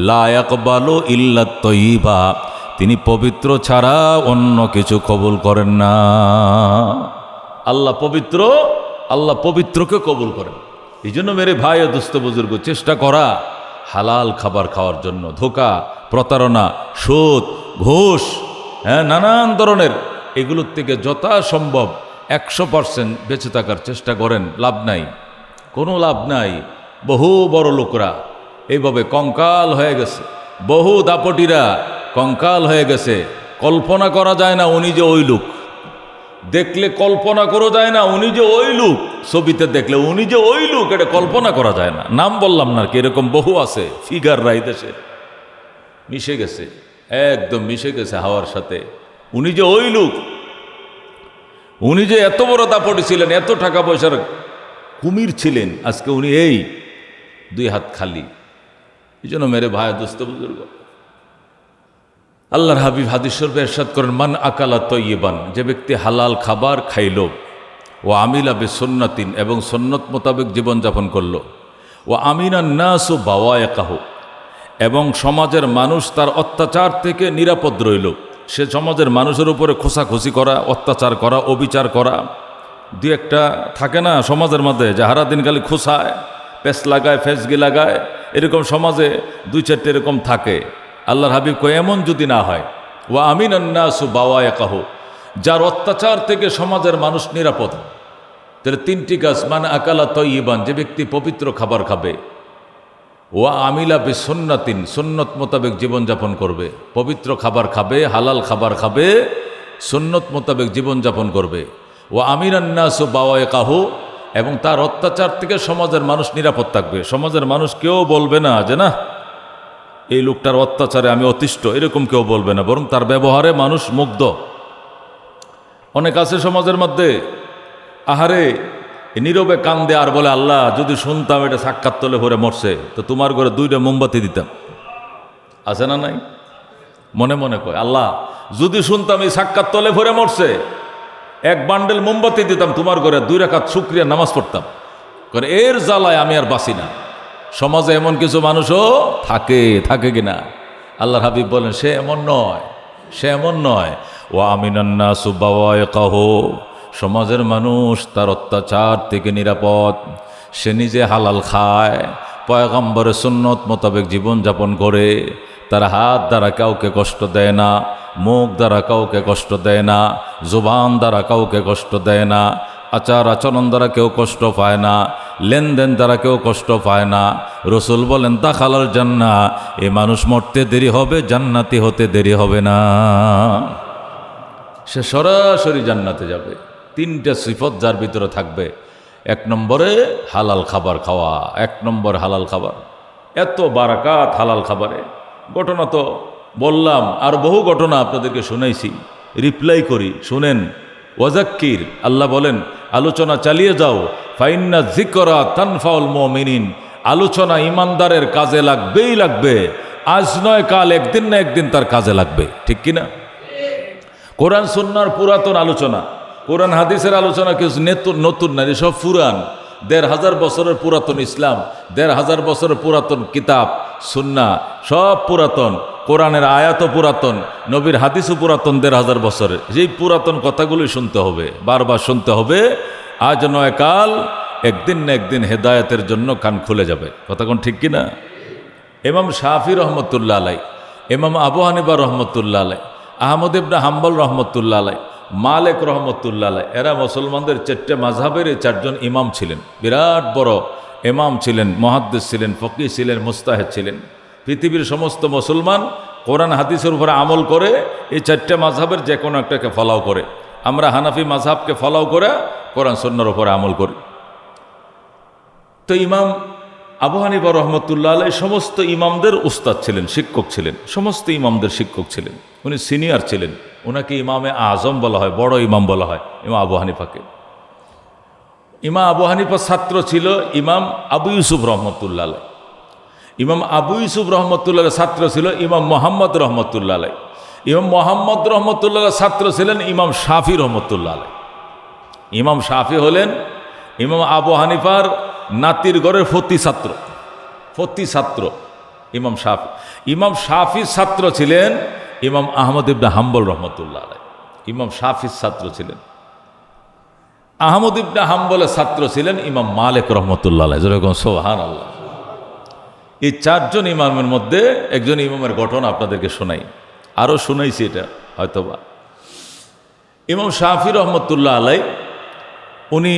লা ইয়াকবালু ইল্লা তাইয়্যিবা, তিনি পবিত্র ছাড়া অন্য কিছু কবুল করেন না। আল্লাহ পবিত্র, আল্লাহ পবিত্রকে কবুল করেন। এই জন্য মেরে ভাই ও দোস্ত বুজুর্গ, চেষ্টা করা হালাল খাবার খাওয়ার জন্য। ধোঁকা, প্রতারণা, সুদ, ঘুষ, নানান ধরনের এগুলোর থেকে যথাসম্ভব 100% বেঁচে থাকার চেষ্টা করেন। লাভ নাই, কোনো লাভ নাই। বহু বড় লোকরা এইভাবে কঙ্কাল হয়ে গেছে, বহু দাপটিরা কঙ্কাল হয়ে গেছে। কল্পনা করা যায় না উনি যে ওই লোক, দেখলে কল্পনা করা যায় না উনি যে ওই লোক, ছবিতে দেখলে উনি যে ওই লোক, এটা কল্পনা করা যায় না। নাম বললাম না কি, এরকম বহু আছে। ফিগাররা এই দেশে মিশে গেছে, একদম মিশে গেছে হাওয়ার সাথে। উনি যে ওই লোক, উনি যে এত বড় দাপটি ছিলেন, এত টাকা পয়সার কুমির ছিলেন, আজকে উনি এই 2 হাত খালি। এই জন্য মেরে ভাই দোস্ত বুজুর্গ, আল্লাহর হাবিব হাদিস শরীফে ইরশাদ করেন, মান আকালা তাইয়্যিবান, যে ব্যক্তি হালাল খাবার খাইল, ও আমিলা বিসুন্নাতিন, এবং সুন্নত মোতাবেক জীবনযাপন করল, ও আমিনান নাসু বাওয়ায়কাহু, এবং সমাজের মানুষ তার অত্যাচার থেকে নিরাপদ রইল। সে সমাজের মানুষের উপরে খোসাখুসি করা, অত্যাচার করা, অবিচার করা, 2-1টা থাকে না সমাজের মধ্যে, যাহারা দিন খালি খোসায়, পেস লাগায়, ফেসগি লাগায়, এরকম সমাজে 2-4টে এরকম থাকে। আল্লাহর হাবিব কয়, এমন যদি না হয়, ওয়া আমিনান নাসু বাওয়ায়কাহু, যার অত্যাচার থেকে সমাজের মানুষ নিরাপদ, তাহলে 3টি কাজ। মানে আকালা তাইয়্যিবান, যে ব্যক্তি পবিত্র খাবার খাবে, ওয়া আমিলা বিসুন্নাতিন, সুন্নত মোতাবেক জীবনযাপন করবে, পবিত্র খাবার খাবে, হালাল খাবার খাবে, সুন্নত মোতাবেক জীবনযাপন করবে, ওয়া আমিনান নাসু বাওয়ায়কাহু, এবং তার অত্যাচার থেকে সমাজের মানুষ নিরাপদ থাকবে। সমাজের মানুষ কেউ বলবে না যে না এই লোকটার অত্যাচারে আমি অতিষ্ঠ, এরকম কেউ বলবে না, বরং তার ব্যবহারে মানুষ মুগ্ধ। অনেক আছে সমাজের মধ্যে, আহারে নীরবে কান্দে আর বলে, আল্লাহ যদি শুনতাম এটা সাক্ষাৎ তলে ভরে মরছে, তো তোমার ঘরে 2টা মোমবাতি দিতাম। আছে না নাই? মনে মনে কয়, আল্লাহ যদি শুনতাম এই সাক্ষাৎ তলে ভরে মরছে, 1 বান্ডেল মোমবাতি দিতাম তোমার ঘরে, 2 রাকাত শুকরিয়া নামাজ পড়তাম। করে এর জ্বালায় আমি আর বাঁচি না। সমাজে এমন কিছু মানুষও থাকে কিনা? আল্লাহর হাবিব বলেন, সে এমন নয়, সে এমন নয়। ও আমিনান নাসু বাওয়ায়কাহু, সমাজের মানুষ তার অত্যাচার থেকে নিরাপদ। সে নিজে হালাল খায়, পয়গম্বরের সুন্নত মোতাবেক জীবনযাপন করে, তার হাত দ্বারা কাউকে কষ্ট দেয় না, মুখ দ্বারা কাউকে কষ্ট দেয় না, জুবান দ্বারা কাউকে কষ্ট দেয় না, আচার আচরণ দ্বারা কেউ কষ্ট পায় না, লেনদেন দ্বারা কেউ কষ্ট পায় না। রসুল বলেন তা খালাল জান্না, এ মানুষ মরতে দেরি হবে, জান্নাতি হতে দেরি হবে না, সে সরাসরি জান্নাতে যাবে। তিনটা সিফত যার ভিতরে থাকবে। এক নম্বরে হালাল খাবার খাওয়া, এক নম্বর হালাল খাবার। এত বারাকাত হালাল খাবারে। ঘটনা তো বললাম, আর বহু ঘটনা আপনাদেরকে শুনাইছি, রিপ্লাই করি, শুনেন। ওয়াজাক্কির, আল্লাহ বলেন আলোচনা চালিয়ে যাও, ফাইন্না যিকরা তানফাউল মুমিনিন, আলোচনা ইমানদারের কাজে লাগবেই লাগবে। আজ নয় কাল, একদিন না একদিন তার কাজে লাগবে, ঠিক কিনা? কোরআন সুন্নাহর পুরাতন আলোচনা, কোরআন হাদিসের আলোচনা কিছু নতুন না, সব পুরান। ১,৫০০ বছরের পুরাতন ইসলাম, ১,৫০০ বছরের পুরাতন কিতাব সুন্নাহ, সব পুরাতন। কোরআনের আয়াতও পুরাতন, নবীর হাদিসও পুরাতন ১,৫০০ বছরের। যেই পুরাতন কথাগুলোই শুনতে হবে, বারবার শুনতে হবে। আজ নয় কাল, একদিন না একদিন হেদায়েতের জন্য কান খুলে যাবে। কথা কোন ঠিক কিনা? ইমাম শাফি রহমতুল্লাহ আলাই, ইমাম আবু হানিফা রহমতুল্লাহ আলাই, আহমদ ইবনে হাম্বল রহমতুল্লাহ আলাই, মালিক রহমতুল্লাহ আলাই, এরা মুসলমানদের ৪টে মাযহাবের ৪জন ইমাম ছিলেন। বিরাট বড় ইমাম ছিলেন, মুহাদ্দিস ছিলেন, ফকিহ ছিলেন, মুজতাহিদ ছিলেন। পৃথিবীর সমস্ত মুসলমান কোরআন হাদিসের উপরে আমল করে এই ৪টে মাযহাবের যে কোনো একটাকে ফলাও করে। আমরা হানাফি মাযহাবকে ফলাও করে কোরআন সুন্নাহর উপরে আমল করি। তো ইমাম আবু হানিফা রহমতুল্লাহ আলাই সমস্ত ইমামদের উস্তাদ ছিলেন, শিক্ষক ছিলেন, সমস্ত ইমামদের শিক্ষক ছিলেন। উনি সিনিয়র ছিলেন, ওনাকে ইমামে আজম বলা হয়, বড় ইমাম বলা হয় ইমাম আবু হানিফাকে। ইমাম আবু হানিফার ছাত্র ছিল ইমাম আবু ইউসুফ রহমতুল্লাহ আলাই। ইমাম আবু ইউসুফ রহমতুল্লাহ ছাত্র ছিল ইমাম মোহাম্মদ রহমতুল্লাহ আলাই। ইমাম মোহাম্মদ রহমতুল্লাহ ছাত্র ছিলেন ইমাম শাফি রহমতুল্লাহ আলাই। ইমাম শাফি হলেন ইমাম আবু হানিফার নাতির ঘরের ফতি ছাত্র ইমাম শাফি। ইমাম শাফির ছাত্র ছিলেন ইমাম আহমদ ইবনে হাম্বল রহমতুল্লাহ আলাই। ইমাম শাফির ছাত্র ছিলেন। আহমদ ইবনে হাম্বলের ছাত্র ছিলেন ইমাম মালিক রহমতুল্লাহ আলাই। যেরকম সুবহানাল্লাহ। এই ৪জন ইমামের মধ্যে একজন ইমামের ঘটনা আপনাদেরকে শোনাই, আরও শুনাইছি এটা হয়তোবা। ইমাম শাফি রহমতুল্লাহ আলাই উনি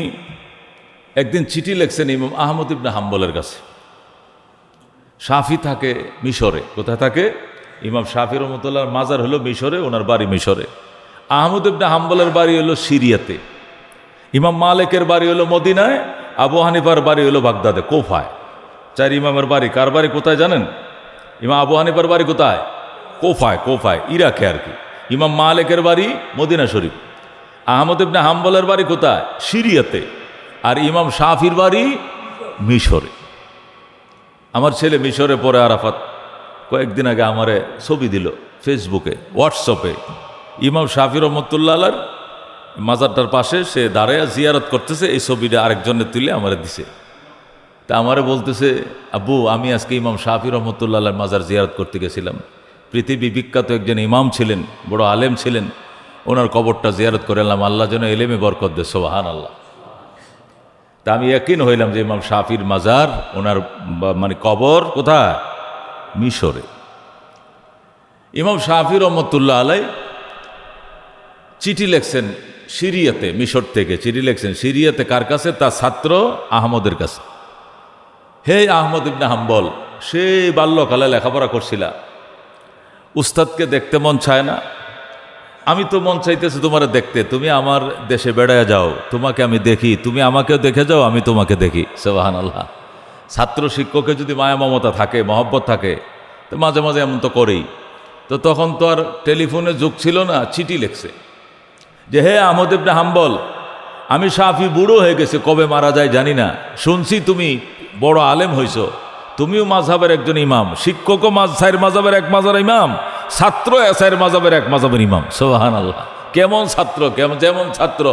একদিন চিঠি লিখছেন ইমাম আহমদ ইবনে হাম্বলের কাছে। শাফি থাকে মিশরে। কোথায় থাকে? ইমাম শাফি রহমতুল্লাহর মাজার হলো মিশরে, ওনার বাড়ি মিশরে। আহমদ ইবনে হাম্বলের বাড়ি হলো সিরিয়াতে। ইমাম মালিকের বাড়ি হলো মদিনায়, আবু হানিফার বাড়ি হলো বাগদাদে, কোফায়। ৪ ইমামের বাড়ি। কার বাড়ি কোথায় জানেন? ইমাম আবু হানিফার বাড়ি কোথায়? কোফায়, ইরাকে আর কি। ইমাম মালিকের বাড়ি মদিনা শরীফ। আহমদ ইবনে হাম্বলের বাড়ি কোথায়? সিরিয়াতে। আর ইমাম শাফির বাড়ি মিশরে। আমার ছেলে মিশরে পড়ে, আরাফাত কয়েকদিন আগে আমারে ছবি দিল ফেসবুকে, হোয়াটসঅ্যাপে। ইমাম শাফি রহমতুল্লাহ আলার মাজারটার পাশে সে দাঁড়ায় জিয়ারত করতেছে, এই ছবিটা আরেকজনের তুলে আমারে দিছে। তা আমারে বলতেছে, আব্বু আমি আজকে ইমাম শাফি রহমতুল্লাহ আলার মাজার জিয়ারত করতে গেছিলাম। পৃথিবী বিখ্যাত একজন ইমাম ছিলেন, বড় আলেম ছিলেন, ওনার কবরটা জিয়ারত করে এলাম। আল্লাহ যেন এলেমে বরকত দে, সুবহানাল্লাহ। তা আমি ইয়াকিন হইলাম যে ইমাম শাফির মাজার, ওনার মানে কবর কোথায়? মিশরে। ইমাম শাফি রহমতুল্লাহ আলাই চিঠি লেখছেন সিরিয়াতে, মিশর থেকে চিঠি লেখছেন সিরিয়াতে। কার কাছে? তার ছাত্র আহমদের কাছে। হে আহমদ ইবনে হাম্বল, সেই বাল্যকালে লেখাপড়া করছিলা, উস্তাদকে দেখতে মন চায় না? আমি তো মন চাইতেছে তোমার দেখতে। তুমি আমার দেশে বেড়ায় যাও, তোমাকে আমি দেখি, তুমি আমাকেও দেখে যাও, আমি তোমাকে দেখি। সুবহানাল্লাহ। ছাত্র শিক্ষকের যদি মায়া মমতা থাকে, মহব্বত থাকে, তো মাঝে মাঝে এমন তো করেই। তো তখন তো আর টেলিফোনের যুগ ছিল না, চিঠি লিখছে যে হে আহমদ ইবনে হাম্বল, আমি শাফি বুড়ো হয়ে গেছে, কবে মারা যায় জানি না। শুনছি তুমি বড় আলেম হইছো, তুমিও মাযহাবের একজন ইমাম, শিক্ষকও সাইর মাযহাবের এক মাযহাবের ইমাম, ছাত্র সাইর মাযহাবের এক মাযহাবের ইমাম। সুবহানাল্লাহ। কেমন ছাত্র, যেমন ছাত্র,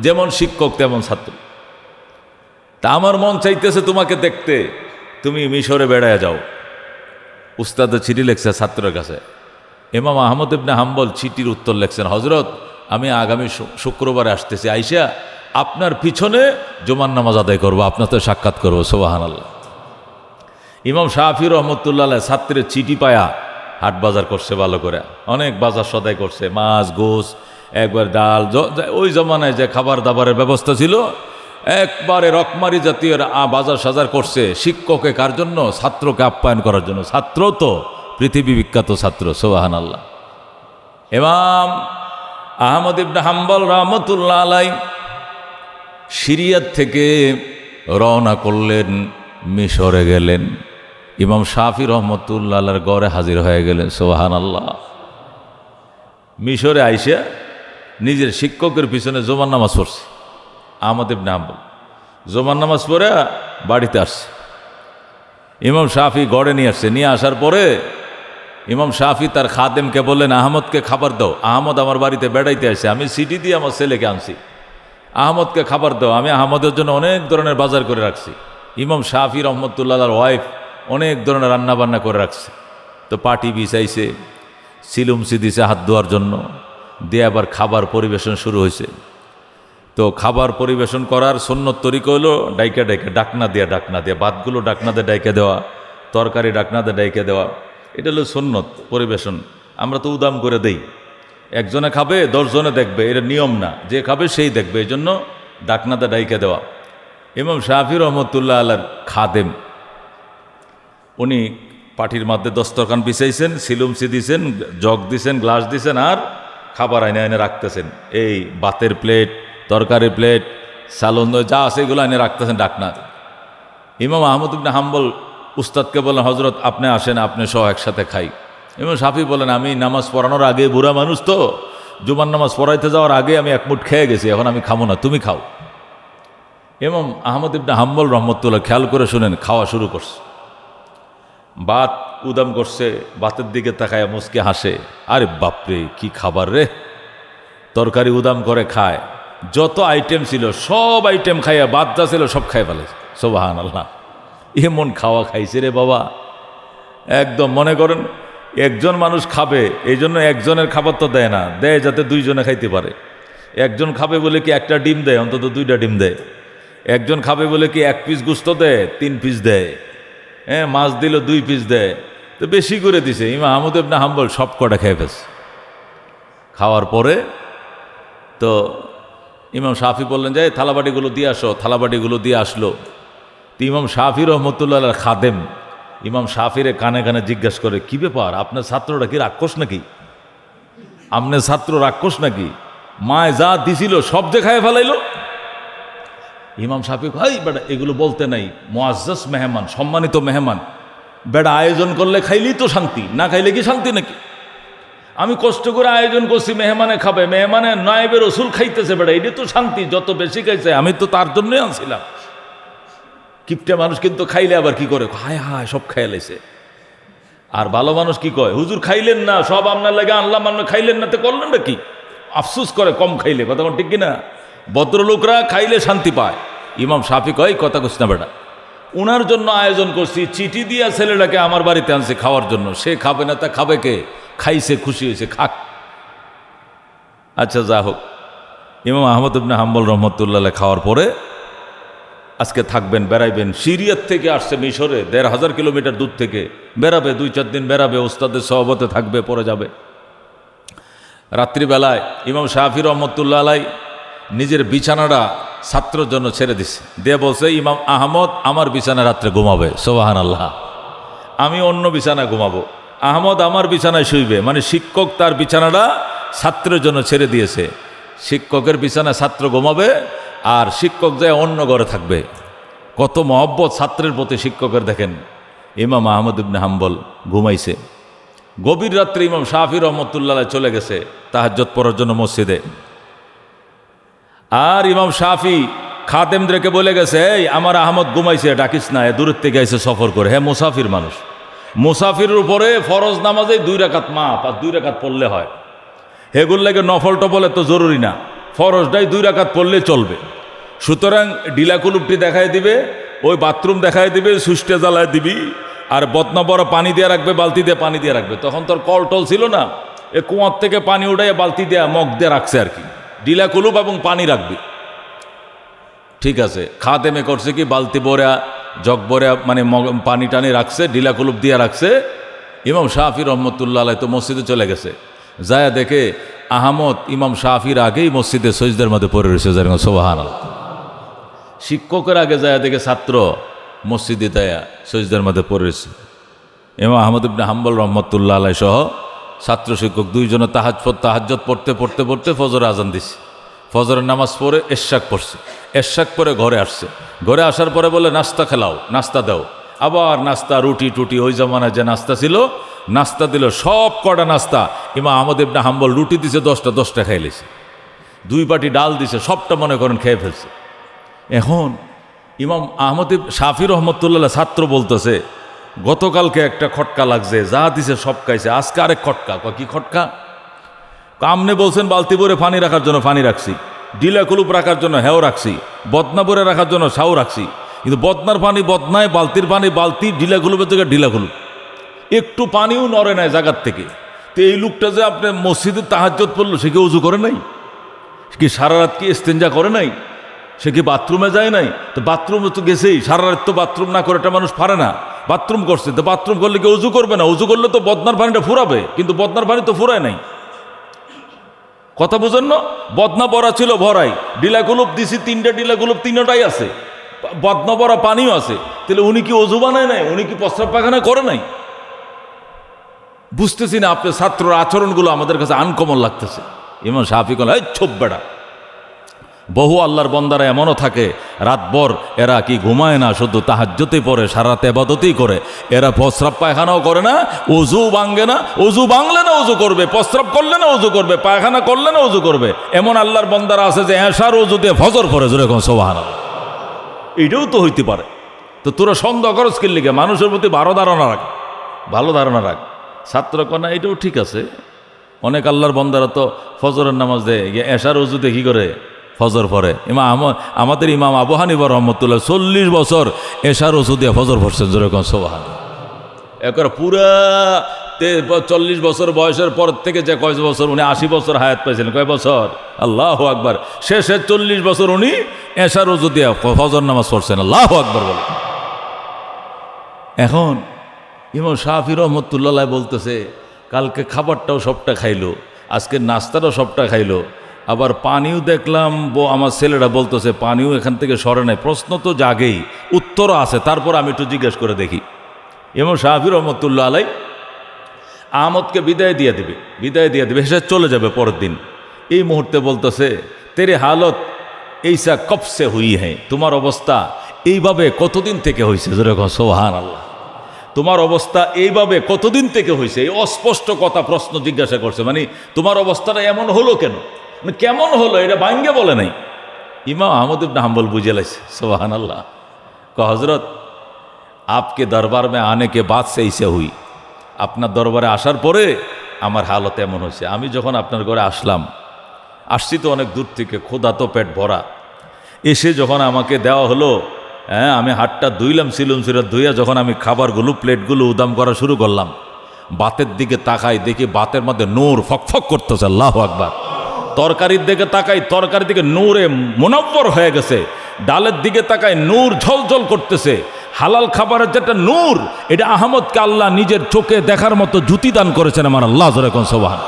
যেমন শিক্ষক তেমন ছাত্র। তা আমার মন চাইতেছে তোমাকে দেখতে, তুমি মিশরে বেড়ায় যাও। উস্তাদের চিঠি লেখছে ছাত্রের কাছে। ইমাম আহমদ ইবনে হাম্বল চিঠির উত্তর লেখছেন, হযরত আমি আগামী শুক্রবারে আসতেছি, আইসা আপনার পিছনে জুমার নামাজ আদায় করবো, আপনার তো সাক্ষাৎ করবো। সুবহানাল্লাহ। ইমাম শাফি রহমতুল্লাহ আলাইহি ছাত্রের চিঠি পায়া হাট বাজার করছে, ভালো করে অনেক বাজার সদাই করছে, মাছ গোস একবার ডাল, ওই জমানায় যে খাবার দাবারের ব্যবস্থা ছিল একবারে রকমারি জাতীয় বাজার সাজার করছে। শিক্ষকে কার জন্য? ছাত্রকে আপ্যায়ন করার জন্য। ছাত্র তো পৃথিবী বিখ্যাত ছাত্র, সুবহানাল্লাহ। ইমাম আহমদ ইবনে হাম্বল রহমতুল্লাহ আলাই সিরিয়াত থেকে রওনা করলেন, মিশরে গেলেন। ইমাম শাফি রহমতুল্লাহ আলার গড়ে হাজির হয়ে গেলেন, সুবহানাল্লাহ। মিশরে আইসা নিজের শিক্ষকের পিছনে জুমার নামাজ পড়ছে আহমদ ইবনে হাম্বল। জুমার নামাজ পড়ে বাড়িতে আসছে। ইমাম শাফি গড়ে নিয়ে আসছে। নিয়ে আসার পরে ইমাম শাফি তার খাদেমকে বললেন, আহমদকে খাবার দাও। আহমদ আমার বাড়িতে বেড়াইতে আসছে, আমি সিটি দিয়ে আমার ছেলেকে আনছি, আহমদকে খাবার দাও। আমি আহমদের জন্য অনেক ধরনের বাজার করে রাখছি। ইমাম শাফি রহমতুল্লাহর ওয়াইফ অনেক ধরনের রান্নাবান্না করে রাখছে। তো পাটি বিছাইছে, সিলুমসি দিছে হাত ধোয়ার জন্য, দিয়ে আবার খাবার পরিবেশন শুরু হয়েছে। তো খাবার পরিবেশন করার সুন্নত তরিকা হলো ডাইকা ডাইকা, ডাকনা দিয়ে ভাতগুলো ডাকনা দিয়ে ডাইকা দেওয়া, তরকারি ডাকনা দিয়ে ডাইকা দেওয়া। এটা হলো সুন্নত পরিবেশন। আমরা তো উদাম করে দেই, একজনে খাবে 10 জনে দেখবে, এটা নিয়ম না, যে খাবে সেই দেখবে, এই জন্য ডাকনাতে ডাইকা দেওয়া। ইমাম শাফি রহমতুল্লাহ আলার খাদেম উনি পাটির মধ্যে দস্তরখান বিছাইছেন, সিলুমসি দিছেন, জগ দিছেন, গ্লাস দিছেন, আর খাবার আইনে আইনে রাখতেছেন। এই ভাতের প্লেট, তরকারি প্লেট, সালন যা আছে এগুলো আইনে রাখতেছেন ডাকনা। ইমাম আহমদ ইবনে হাম্বল উস্তাদকে বলেন, হজরত আপনি আসেন, আপনি সহ একসাথে খাই। ইমাম শাফি বলেন, আমি নামাজ পড়ানোর আগে, বুড়া মানুষ তো, জুমার নামাজ পড়াইতে যাওয়ার আগে আমি এক মুঠ খেয়ে গেছি, এখন আমি খাবো না, তুমি খাও। ইমাম আহমদ ইবনে হাম্বল রহমতুল্লাহ খেয়াল করে শুনেন, খাওয়া শুরু করছে। ভাত উদাম করছে, ভাতের দিকে তাকায় মুচকে হাসে, আরে বাপরে কি খাবার রে। তরকারি উদাম করে খায়, যত আইটেম ছিল সব আইটেম খাইয়া, ভাত যা ছিল সব খাই ফেলে, সুবহানাল্লাহ। এমন খাওয়া খাইছে রে বাবা, একদম মনে করেন একজন মানুষ খাবে, এই জন্য একজনের খাবার তো দেয় না, দেয় যাতে 2 জনে খাইতে পারে। একজন খাবে বলে কি একটা ডিম দেয়, অন্তত 2টা ডিম দেয়। একজন খাবে বলে কি 1 পিস গোস্ত দেয়, 3 পিস দেয়। হ্যাঁ, মাছ দিল 2 পিস দেয়, তো বেশি করে দিছে। ইমাম আহমদ ইবনে হাম্বল সব কটা খেয়ে ফেলছে। খাওয়ার পরে তো ইমাম শাফি বললেন, যে থালাবাটিগুলো দিয়ে আসো। থালাবাটিগুলো দিয়ে আসলো। তো ইমাম শাফি রহমতুল্লাহ আলাইহির খাদেম ইমাম শাফিরে কানে কানে জিজ্ঞাসা করে, কি ব্যাপার, আপনার ছাত্রটা কি রাক্ষস নাকি? আপনার ছাত্র রাক্ষস নাকি? মায় যা দিছিল সব যে খায় ফেলাইলো। ইমাম শাফি, ভাই বেটা এগুলো বলতে নাই, মুআজ্জাজ মেহমান, সম্মানিত মেহমান, বেটা আয়োজন করলে খাইলেই তো শান্তি, না খাইলে কি শান্তি নাকি? আমি কষ্ট করে আয়োজন করছি, মেহমানে খাবে, মেহমানে নায়েবে রসুল খাইতেছে, বেটা এটা তো শান্তি, যত বেশি খাইছে আমি তো তার জন্যই আনছিলাম। কিপটে মানুষ কিন্তু খাইলে আবার কি করে, হায় হায় সব খাইয়া লাইছে। আর ভালো মানুষ কি কয়, হুজুর খাইলেন না, সব আপনার লাগে আনলাম, আপনি খাইলেন না, তো করলেন না কি? আফসোস করে কম খাইলে, কথা ঠিক কিনা? ভদ্রলোকরা খাইলে শান্তি পায়। ইমাম শাফি কয়, কথা কইস না বেটা, উনার জন্য আয়োজন করছি, চিঠি দিয়া ছেলেটাকে আমার বাড়িতে আনছে খাওয়ার জন্য, সে খাবে না তা খাবে কে? খাইছে, খুশি হয়েছে, খাক। আচ্ছা যা হোক, ইমাম আহমদ ইবনে হাম্বল রহমতুল্লাহ খাওয়ার পরে আজকে থাকবেন, বেড়াইবেন। সিরিয়াত থেকে আসছে মিশরে, 1500 কিলোমিটার দূর থেকে বেড়াবে, 2-4 দিন বেড়াবে, ওস্তাদের সহবতে থাকবে, পরে যাবে। রাত্রিবেলায় ইমাম শাফি রহমতুল্লাহ আলাই নিজের বিছানাটা ছাত্রের জন্য ছেড়ে দিছে, দিয়ে বলছে, ইমাম আহমদ আমার বিছানায় রাত্রে ঘুমাবে, সুবহানাল্লাহ, আমি অন্য বিছানায় ঘুমাবো, আহমদ আমার বিছানায় শুইবে। মানে শিক্ষক তার বিছানাটা ছাত্রের জন্য ছেড়ে দিয়েছে, শিক্ষকের বিছানায় ছাত্র ঘুমাবে, আর শিক্ষক যায় অন্য ঘরে থাকবে। কত মহব্বত ছাত্রের প্রতি শিক্ষকের দেখেন। ইমাম আহমদ ইবনে হাম্বল ঘুমাইছে। গভীর রাত্রে ইমাম শাফি রহমতুল্লাহ চলে গেছে তাহাজ্জুদ পড়ার জন্য মসজিদে। আর ইমাম শাফি খাদেমদেরকে বলে গেছে, এই আমার আহমদ ঘুমাইছে, ডাকিস না, দূরের থেকে আইছে সফর করে। হ্যাঁ, মুসাফির মানুষ, মুসাফিরের উপরে ফরজ নামাজে 2 রাকাত মাপ, আর 2 রাকাত পড়লে হয়। হেগুর লাগে নফল টফল এত জরুরি না, ফরজটাই 2 রাকাত পড়লে চলবে। সুতরাং ডিলাকুলুপটি দেখায় দিবে, ওই বাথরুম দেখায় দিবে, সুষ্টে জ্বালায় দিবি, আর বদনা বড় পানি দিয়ে রাখবে, বালতি দিয়ে পানি দিয়ে রাখবে। তখন তোর কল টল ছিল না, এ কুয়ার থেকে পানি উঠাইয়া বালতি দেয়া মগ দিয়ে রাখছে আর কি, ডিলাকুলুপ এবং পানি রাখবি। ঠিক আছে, খাদেমে করছে কি, বালতি ভরা, জগ ভরা, মানে পানি টানি রাখছে, ডিলাকুলুপ দিয়ে রাখছে। ইমাম শাফি রহমতুল্লাহ আলাইহি তো মসজিদে চলে গেছে, যায় দেখে আহমদ ইমাম শাফির আগেই মসজিদে সজদার মধ্যে পড়ে রয়েছে, যেরকম সুবহানাল্লাহ। শিক্ষকের আগে যায় দেখে ছাত্র মসজিদে দেয়া সজদার মধ্যে পড়ে রয়েছে। ইমাম আহমদ ইবনে হাম্বল রহমতুল্লাহ আলাই সহ ছাত্র শিক্ষক দুইজনে তাহাজ্জুদ পড়তে পড়তে পড়তে ফজর আজান দিছে। ফজরের নামাজ পড়ে এশাক পড়ছে। এশাক পরে ঘরে আসছে। ঘরে আসার পরে বলে নাস্তা খেলাও, নাস্তা দাও। আবার নাস্তা, রুটি টুটি, ওই জমানায় যে নাস্তা ছিল নাস্তা দিল, সব কটা নাস্তা। ইমাম আহমদ ইবনে হাম্বল রুটি দিছে 10টা খাইলেছে, 2 বাটি ডাল দিছে, সবটা মনে করেন খেয়ে ফেলছে। এখন ইমাম আহমদ শাফি রহমতুল্লাহ ছাত্র বলতেছে, গতকালকে একটা খটকা লাগছে, যা দিছে সব খাইছে, আজকে আরেক খটকা। কি খটকা? আমনে বলছেন বালতি ভরে পানি রাখার জন্য পানি রাখছি, ডিলা কুলুপ রাখার জন্য হেও রাখছি, বদনা ভরে রাখার জন্য সাও রাখছি, কিন্তু বদনার পানি বদনায়, বালতির পানি বালতি, ডিলা কুলুপের জায়গায় ডিলা কুলুপ, একটু পানিও নড়ে নাই জায়গার থেকে। তো এই লোকটা যে আপনি মসজিদে তাহাজ্জুদ পড়লো, সে কি উজু করে নাই? কি সারা রাত কি ইস্তেঞ্জা করে নাই? সে কি বাথরুমে যায় নাই? তো বাথরুমে তো গেছেই, সারা রাত তো বাথরুম না করে একটা মানুষ পারে না। বাথরুম করছে, তো বাথরুম করলে কি উজু করবে না? উজু করলে তো বদনার পানিটা ফুরাবে, কিন্তু বদনার পানি তো ফুরায় নাই। কথা বুঝেন না? বদনা ভরা ছিল, ভরাই, ডিলা কুলুপ দিছি 3টা ডিলা কুলুপ 3টাই আছে, বদনা ভরা পানিও আছে। তাহলে উনি কি অজু বানায় নাই? উনি কি প্রস্রাব পায়খানা করে নাই? বুঝতেছি না। আপনার ছাত্রর আচরণগুলো আমাদের কাছে আনকমন লাগতেছে। ইমাম শাফি বলে, এই ছোপ বেড়া। বহু আল্লাহর বান্দারা এমনও থাকে, রাতভর এরা কি ঘুমায় না, শুধু তাহাজ্জুদই পড়ে, সারা রাত ইবাদতই করে। এরা প্রস্রাব পায়খানাও করে না, ওযু ভাঙে না, ওযু ভাঙলে না ওযু করবে, প্রস্রাব করলে না ওযু করবে, পায়খানা করলে না ওযু করবে। এমন আল্লাহর বান্দারা আছে যে এশার ওযু দিয়ে ফজর পড়ে, যেরকম সুবহানাল্লাহ। এইটাও তো হইতে পারে। তো তোরা সন্দেহ করস কি লিগে? মানুষের প্রতি ভালো ধারণা রাখ, ভালো ধারণা রাখ। ছাত্র কন্যা এটাও ঠিক আছে। অনেক আল্লাহর বান্দারা তো ফজরের নামাজ দেয়, এশার ওযুতে কি করে? ফজর পরে। আমাদের ইমাম আবু হানিফা রহমতুল্লাহ 40 বছর এশার ওযু দিয়ে ফজর পড়ছেন, যেরকম সুবহানাল্লাহ। একবার পুরা 40 বছর বয়সের পর থেকে যে কয় বছর, উনি 80 বছর হায়াত পাইছিলেন। কয় বছর? আল্লাহু আকবার। শেষে 40 বছর উনি এশার ওযু দিয়ে ফজর নামাজ পড়ছেন। আল্লাহু আকবার বলে। এখন ইমাম শাফি রহমতুল্লাহ বলতেছে, কালকে খাবারটাও সবটা খাইলো, আজকে নাস্তাটাও সবটা খাইলো, আবার পানিও দেখলাম। আমার ছেলেরা বলতেছে পানিও এখান থেকে সরে নাই। প্রশ্ন তো জাগেই, উত্তরও আছে, তারপর আমি একটু জিজ্ঞেস করে দেখি। ইমাম শাফি রহমতুল্লাহ আলাই আহমদকে বিদায় দিয়ে দেবে, সে চলে যাবে পরের দিন। এই মুহূর্তে বলতেছে, তেরে হালত এইসা কবসে হুই হ্যাঁ, তোমার অবস্থা এইভাবে কতদিন থেকে হয়েছে? যেরকম সুবহানাল্লাহ। তোমার অবস্থা এইভাবে কতদিন থেকে হয়েছে? এই অস্পষ্ট কথা প্রশ্ন জিজ্ঞাসা করছে, মানে তোমার অবস্থাটা এমন হলো কেন, কেমন হলো, এটা ভাঙ্গে বলে নাই। ইমাম আহমদ ইবনে হাম্বল বুঝে লাইছে, সুবহানাল্লাহ। হযরত আপকে দরবার মে আনে কে বাদ সে ইসে হুই, আপনার দরবারে আসার পরে আমার হালত এমন হয়েছে। আমি যখন আপনার ঘরে আসছি তো অনেক দূর থেকে, ক্ষুধা তো পেট ভরা, এসে যখন আমাকে দেওয়া হলো, হ্যাঁ, আমি হাতটা ধুইলাম, সিরাত ধুইয়া যখন আমি খাবারগুলো প্লেটগুলো উদাম করা শুরু করলাম, বাতের দিকে তাকাই, দেখি বাতের মধ্যে নূর ফকফক করতেছে। আল্লাহু আকবার। তরকারির দিকে তাকাই, তরকারির দিকে নূরে মুনাব্বর হয়ে গেছে। ডালের দিকে তাকাই, নূর ঝলঝল করতেছে। হালাল খাবারের যেটা নূর, এটা আহমদকে আল্লাহ নিজের চোখে দেখার মতো জ্যোতি দান করেছেন আমার আল্লাহ। যেরকম সুবহান।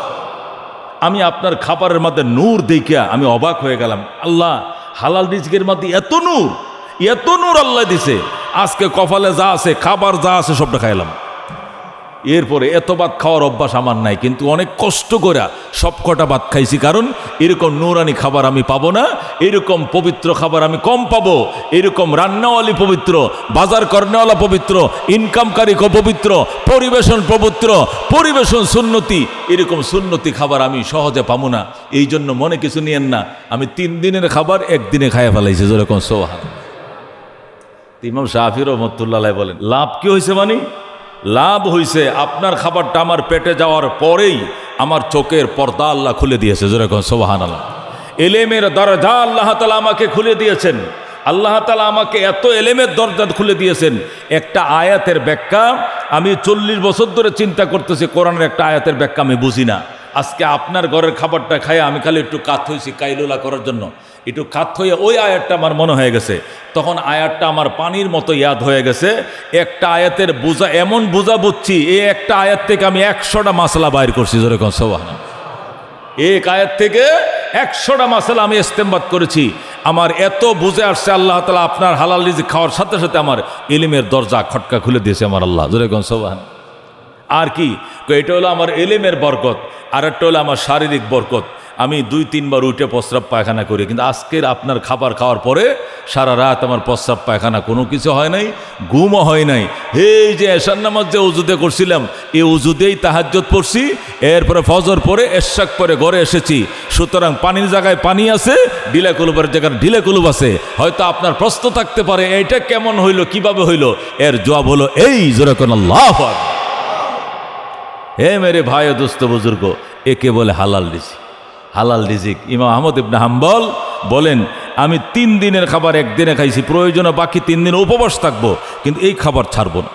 আমি আপনার খাবারের মধ্যে নূর দেখিয়া আমি অবাক হয়ে গেলাম। আল্লাহ হালাল রিজকের মধ্যে এত নূর আল্লাহ দিছে। আজকে কপালে যা আছে, খাবার যা আছে, সবটা খাইলাম। এরপরে এত ভাত খাওয়ার অভ্যাস আমার নাই, কিন্তু অনেক কষ্ট করে সব কটা ভাত খাইছি, কারণ এরকম নূরানি খাবার আমি পাবো না, এরকম পবিত্র খাবার আমি কম পাবো। এরকম রান্নাওয়ালি পবিত্র, বাজার করনেওয়ালা পবিত্র, ইনকামকারী পবিত্র, পরিবেশন সুন্নতি, এরকম সুন্নতি খাবার আমি সহজে পাবো না। এই জন্য মনে কিছু নিয়েন না, আমি 3 দিনের খাবার 1 দিনে খাইয়া ফেলাইছি। যেরকম সোহান। ইমাম শাফি রহমতুল্লাহ বলেন, লাভ কি হয়েছে? মানে লাভ হইছে আপনার খাবারটা আমার পেটে যাওয়ার পরেই আমার চোখের পর্দা আল্লাহ খুলে দিয়েছে। যেরকম সুবহানাল্লাহ। এলেমের দরজা আল্লাহ তাআলা আমাকে খুলে দিয়েছেন। আল্লাহ তাআলা আমাকে এত এলেমের দরজা খুলে দিয়েছেন। একটা আয়াতের ব্যাখ্যা আমি 40 বছর ধরে চিন্তা করতেছি, কোরআনের একটা আয়াতের ব্যাখ্যা আমি বুঝি না। আজকে আপনার ঘরের খাবারটা খাই আমি খালি একটু কাত হয়েছি কাইলুলা করার জন্য, একটু কাত হয়ে ওই আয়াতটা আমার মনে হয়ে গেছে। তখন আয়াতটা আমার পানির মতো ইয়াদ হয়ে গেছে। একটা আয়াতের বোঝা এমন বোঝা বুঝছি, এই একটা আয়াত থেকে আমি 100টা মাসলা বাইর করছি। যেরকম সুবহানাল্লাহ। এক আয়াত থেকে 100টা মাসালা আমি ইস্তেমবাদ করেছি। আমার এত বুঝে আসছে আল্লাহ তাআলা আপনার হালাল রিজিক খাওয়ার সাথে সাথে আমার ইলমের দরজা খটকা খুলে দিয়েছে আমার আল্লাহ। জোরে কোন সুবহান। আর কি, এটা হলো আমার ইলমের বরকত, আর একটা হলো আমার শারীরিক বরকত। আমি 2-3 বার উঠে প্রস্রাব পায়খানা করি, কিন্তু আজকের আপনার খাবার খাওয়ার পরে সারা রাত আমার প্রস্রাব পায়খানা কোনো কিছু হয় নাই, ঘুমও হয় নাই। এই যে এশার নামাজ যে উজুদে করছিলাম, এই উজুদেই তাহাজ্জুদ পড়ছি, এরপরে ফজর পরে এশাক পরে ঘরে এসেছি। সুতরাং পানির জায়গায় পানি আছে, ঢিলা কুলুবের জায়গায় ঢিলা কুলুব আছে। হয়তো আপনার প্রশ্ন থাকতে পারে এইটা কেমন হইল, কিভাবে হইল? এর জবাব হলো এই, জোরে কোন আল্লাহু আকবার। হে মেরে ভাই ও দোস্ত বুজুর্গ, একে বলে হালাল রিজিক। হালাল রিজিক। ইমাম আহমদ ইবনে হাম্বল বলেন, আমি 3 দিনের খাবার একদিনে খাইছি, প্রয়োজনে বাকি 3 দিন উপবাস থাকবো, কিন্তু এই খাবার ছাড়বো না,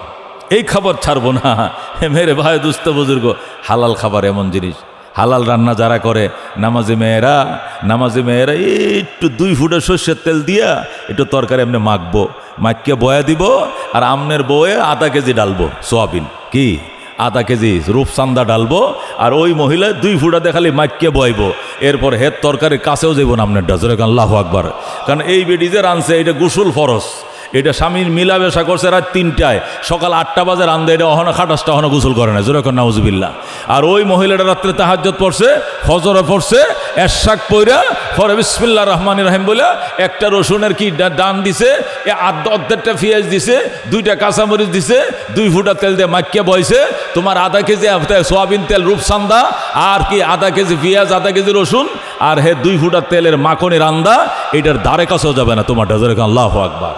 এই খাবার ছাড়বো না। হে মেরে ভাই দোস্ত বুজুর্গ, হালাল খাবার এমন জিনিস, হালাল রান্না যারা করে, নামাজি মেয়েরা একটু 2 ফুটা সর্ষের তেল দিয়া একটু তরকারি এমনি মাখবো, মাখিয়ে বয়া দিব, আর আমনের বয়ে আধা কেজি ডালবো সোয়াবিন, কি আধা কেজি রূপচান্দা ডালবো, আর ওই মহিলা 2 ফুটা দেখালি মাইকে বইবো, এরপর হের তরকারির কাছেও যাইব না আপনার ডাজরে। আল্লাহু আকবার। কারণ এই বেডি যে রানছে এটা গোসল ফরজ, এটা স্বামীর মিলামেশা করছে রাত 3টায়, সকাল 8টা বাজে রান্ধে, এটা অহনা খাটাসটা অহনা গোসল করে না, জোরে কর নাউজুবিল্লাহ। আর ওই মহিলাটা রাত্রে তাহাজ্জুদ পড়ছে, ফজরে পড়ছে, এশাক পইরা পরে বিসমিল্লাহির রহমানির রহিম বলে একটা রসুনের কি ডান দিছে, অর্ধেকটা পেঁয়াজ দিছে, 2টা কাঁচামরিচ দিছে, 2 ফুটা তেল দিয়ে মাখিয়ে বইছে। তোমার আধা কেজি সোয়াবিন তেল রূপচান্দা, আর কি আধা কেজি পেঁয়াজ, আধা কেজি রসুন, আর হে 2 ফুটা তেলের মাখনি রান্দা, এটার ধারে কাছেও যাবে না তোমার ডাজরে। আল্লাহু আকবার।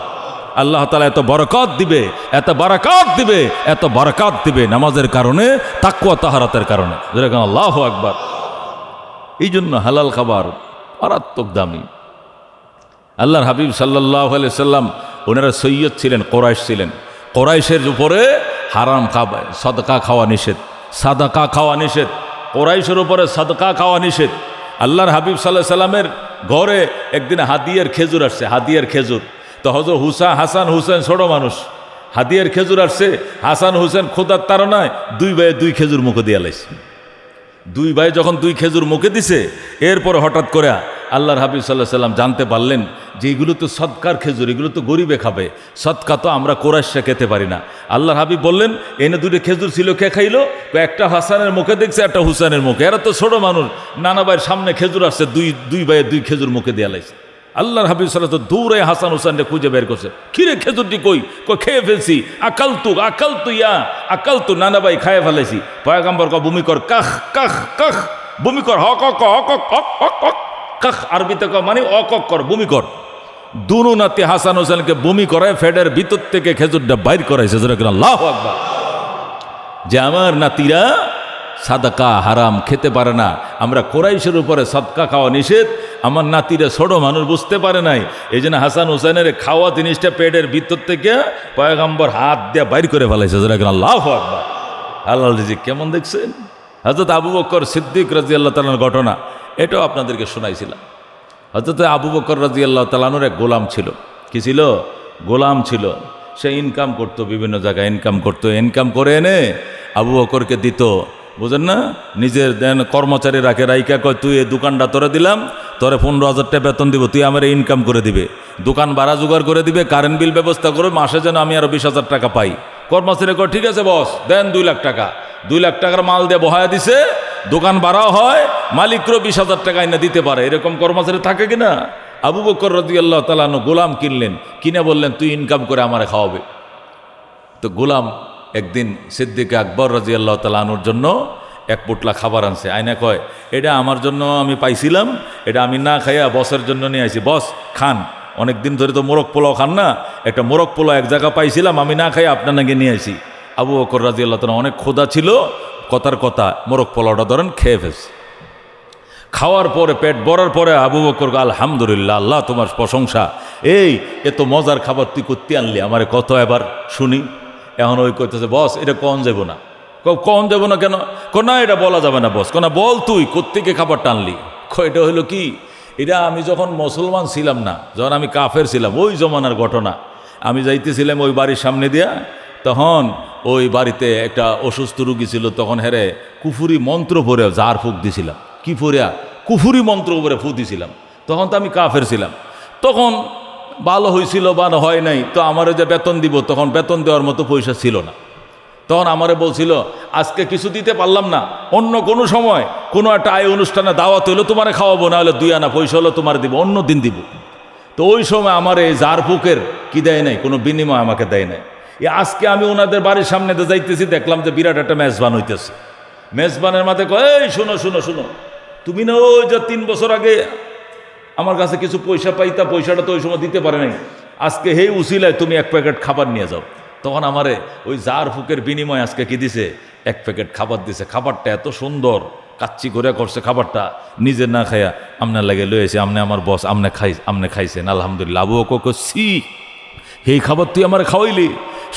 আল্লাহ তাআলা এত বরকত দিবে, এত বরকত দিবে, এত বরকত দিবে নামাজের কারণে, তাকওয়া তাহারাতের কারণে। যেরকম আল্লাহু আকবার। এই জন্য হালাল খাবার মারাত্মক দামি। আল্লাহর হাবিব সাল্লাল্লাহু আলাইহি সাল্লাম ওনারা সৈয়দ ছিলেন, কোরাইশ ছিলেন। কোরাইশের উপরে হারাম খাওয়া, সাদকা খাওয়া নিষেধ, সাদকা খাওয়া নিষেধ। কোরাইশের উপরে সাদকা খাওয়া নিষেধ। আল্লাহর হাবিব সাল্লাল্লাহু আলাইহি সাল্লামের ঘরে একদিন হাদিয়ার খেজুর আসছে, হাদিয়ার খেজুর। তো হযরত হাসান হুসেন ছোট মানুষ, হাদিয়ার খেজুর আসছে, হাসান হুসেন খোদার তাড়নায় 2 ভাইয়ে 2 খেজুর মুখে দিয়ে লাইছে। 2 ভাই যখন 2 খেজুর মুখে দিছে, এরপরে হঠাৎ করে আল্লাহর হাবিব সাল্লাল্লাহু আলাইহি সাল্লাম জানতে পারলেন যে এগুলো তো সদকার খেজুর, এগুলো তো গরিবে খাবে, সদকা তো আমরা কোরাইশরা খেতে পারি না। আল্লাহর হাবিব বললেন, এনে 2টা খেজুর ছিল, কে খাইলো? একটা হাসানের মুখে দেখছে, একটা হুসেনের মুখে। এরা তো ছোট মানুষ, নানা ভাইয়ের সামনে খেজুর আসছে, 2 ভাইয়ে 2 খেজুর মুখে দিয়ে লাইছে। আল্লাহর হাবিব সাল্লাল্লাহু আলাইহি ওয়াসাল্লাম দৌড়ে হাসান হুসেনকে খুঁজে বের করছে, কিরে খেজুরটি কই? খেয়ে ফেলছি। আকালতু ইয়া আকালতু, নানা ভাই খায় ফেলেছি। পয়গম্বর কয় বমি কর, কাখ কাখ কাখ, বমি কর, হক হক হক হক হক হক, কাখ আরবিতে কয় মানে অকক কর, বমি কর। দুনু নাতি হাসান হোসেনকে বমি করায় ফেডের ভিতর থেকে খেজুরটা বাইর করাইছে। আল্লাহু আকবার। যে আমার নাতিরা সাদাকা হারাম খেতে পারে না, আমরা কোরাইশের উপরে সাদকা খাওয়া নিষেধ, আমার নাতিরা ছোট মানুষ বুঝতে পারে নাই, এই জন্য হাসান হোসেনের খাওয়া জিনিসটা পেটের ভিতর থেকে পয়গম্বর হাত দিয়ে বাইর করে ফেলাইছে। আল্লাহু আকবার। হালাল রিজিক কেমন দেখছেন? হযরত আবু বকর সিদ্দিক রাদিয়াল্লাহু তাআলার ঘটনা, এটাও আপনাদেরকে শোনাইছিলাম। হযরত আবু বকর রাদিয়াল্লাহু তাআলার এক গোলাম ছিল। কি ছিল? গোলাম ছিল। সে ইনকাম করতো, বিভিন্ন জায়গায় ইনকাম করতো, ইনকাম করে এনে আবু বকরকে দিত। বুঝেন না? নিজের দেন কর্মচারী রাখে, রাইকা কয় তুই এই দোকানটা তোরে দিলাম, তোরে 15,000 টাকা বেতন দিব, তুই আমার ইনকাম করে দিবে, দোকান ভাড়া জোগাড় করে দিবে, কারেন্ট বিল ব্যবস্থা করে, মাসে যেন আমি আরো 20,000 টাকা পাই। কর্মচারী কয় ঠিক আছে বস, দেন 2 লাখ টাকা। 2 লাখ টাকার মাল দিয়ে বহায়া দিছে, দোকান ভাড়াও হয়, মালিকরও 20,000 টাকা এনে দিতে পারে। এরকম কর্মচারী থাকে কিনা? আবু বকর রাদিয়াল্লাহু তাআলা আনহু গোলাম কিনলেন, কিনে বললেন তুই ইনকাম করে আমারে খাওয়াবে। তো গোলাম একদিন সিদ্দিক আকবর রাদিয়াল্লাহু তাআলা আনহুর জন্য 1 পোটলা খাবার আনছে, আয়না কয় এটা আমার জন্য আমি পাইছিলাম, এটা আমি না খাইয়া বসের জন্য নিয়ে আসি, বস খান, অনেক দিন ধরে তো মোরগ পোলাও খান না, একটা মোরগ পোলাও এক জায়গা পাইছিলাম, আমি না খাই আপনার নাকি নিয়ে আসি। আবু বকর রাদিয়াল্লাহু তাআলা অনেক ক্ষুধা ছিল, কথার কথা মোরগ পোলাওটা ধরেন খেয়ে ফেলছে। খাওয়ার পরে পেট ভরার পরে আবু বকর আলহামদুলিল্লাহ, আল্লাহ তোমার প্রশংসা, এই এত মজার খাবার তুই করতে আনলি, আমারে কত এবার শুনি। এখন ওই কইতেছে বস এটা কন যাব না। কন যাব না কেন? না এটা বলা যাবে না বস। না বল তুই কোত্থেকে খাবার টানলি? এটা হইলো কি, এটা আমি যখন মুসলমান ছিলাম না, যখন আমি কাফের ছিলাম, ওই জমানার ঘটনা। আমি যাইতেছিলাম ওই বাড়ির সামনে দিয়া, তখন ওই বাড়িতে একটা অসুস্থ রুগী ছিল, তখন হেরে কুফুরি মন্ত্র পড়ে ঝাড় ফুঁক দিছিলাম। কি পড়িয়া কুফুরি মন্ত্র উপরে ফু দিছিলাম। তখন তো আমি কাফের ছিলাম। তখন ভালো হয়েছিল বা হয় নাই, তো আমারে যে বেতন দিব, তখন বেতন দেওয়ার মতো পয়সা ছিল না। তখন আমারে বলছিল, আজকে কিছু দিতে পারলাম না, অন্য কোনো সময় কোনো একটা আয় অনুষ্ঠানে দাওয়াত হইলো তোমারে খাওয়াবো, না হলে 2 আনা পয়সা হলো তোমার দিব, অন্য দিন দিব। তো ওই সময় আমার এই জারফুকের কি দেয় নাই, কোনো বিনিময় আমাকে দেয় নাই। আজকে আমি ওনাদের বাড়ির সামনে দিয়ে যাইতেছি, দেখলাম যে বিরাট একটা মেজবান হইতেছে। মেজবানের মাঝে কয়, এই শোনো শোনো শোনো, তুমি না ওই যে 3 বছর আগে আমার কাছে কিছু পয়সা পাইতা, পয়সাটা তো ওই সময় দিতে পারে নাই, আজকে হেই উসিলায় তুমি 1 প্যাকেট খাবার নিয়ে যাও। তখন আমারে ওই জার ফুকের বিনিময় আজকে কি দিছে, 1 প্যাকেট খাবার দিছে। খাবারটা এত সুন্দর, কাচ্চি করে করছে খাবারটা, নিজে না খাইয়া আপনার লাগে লয়েছে, আপনি আমার বস, আপনি খাইছেন আলহামদুলিল্লাহ। আবু বকর সি এই খাবার তুই আমার খাওয়াইলি।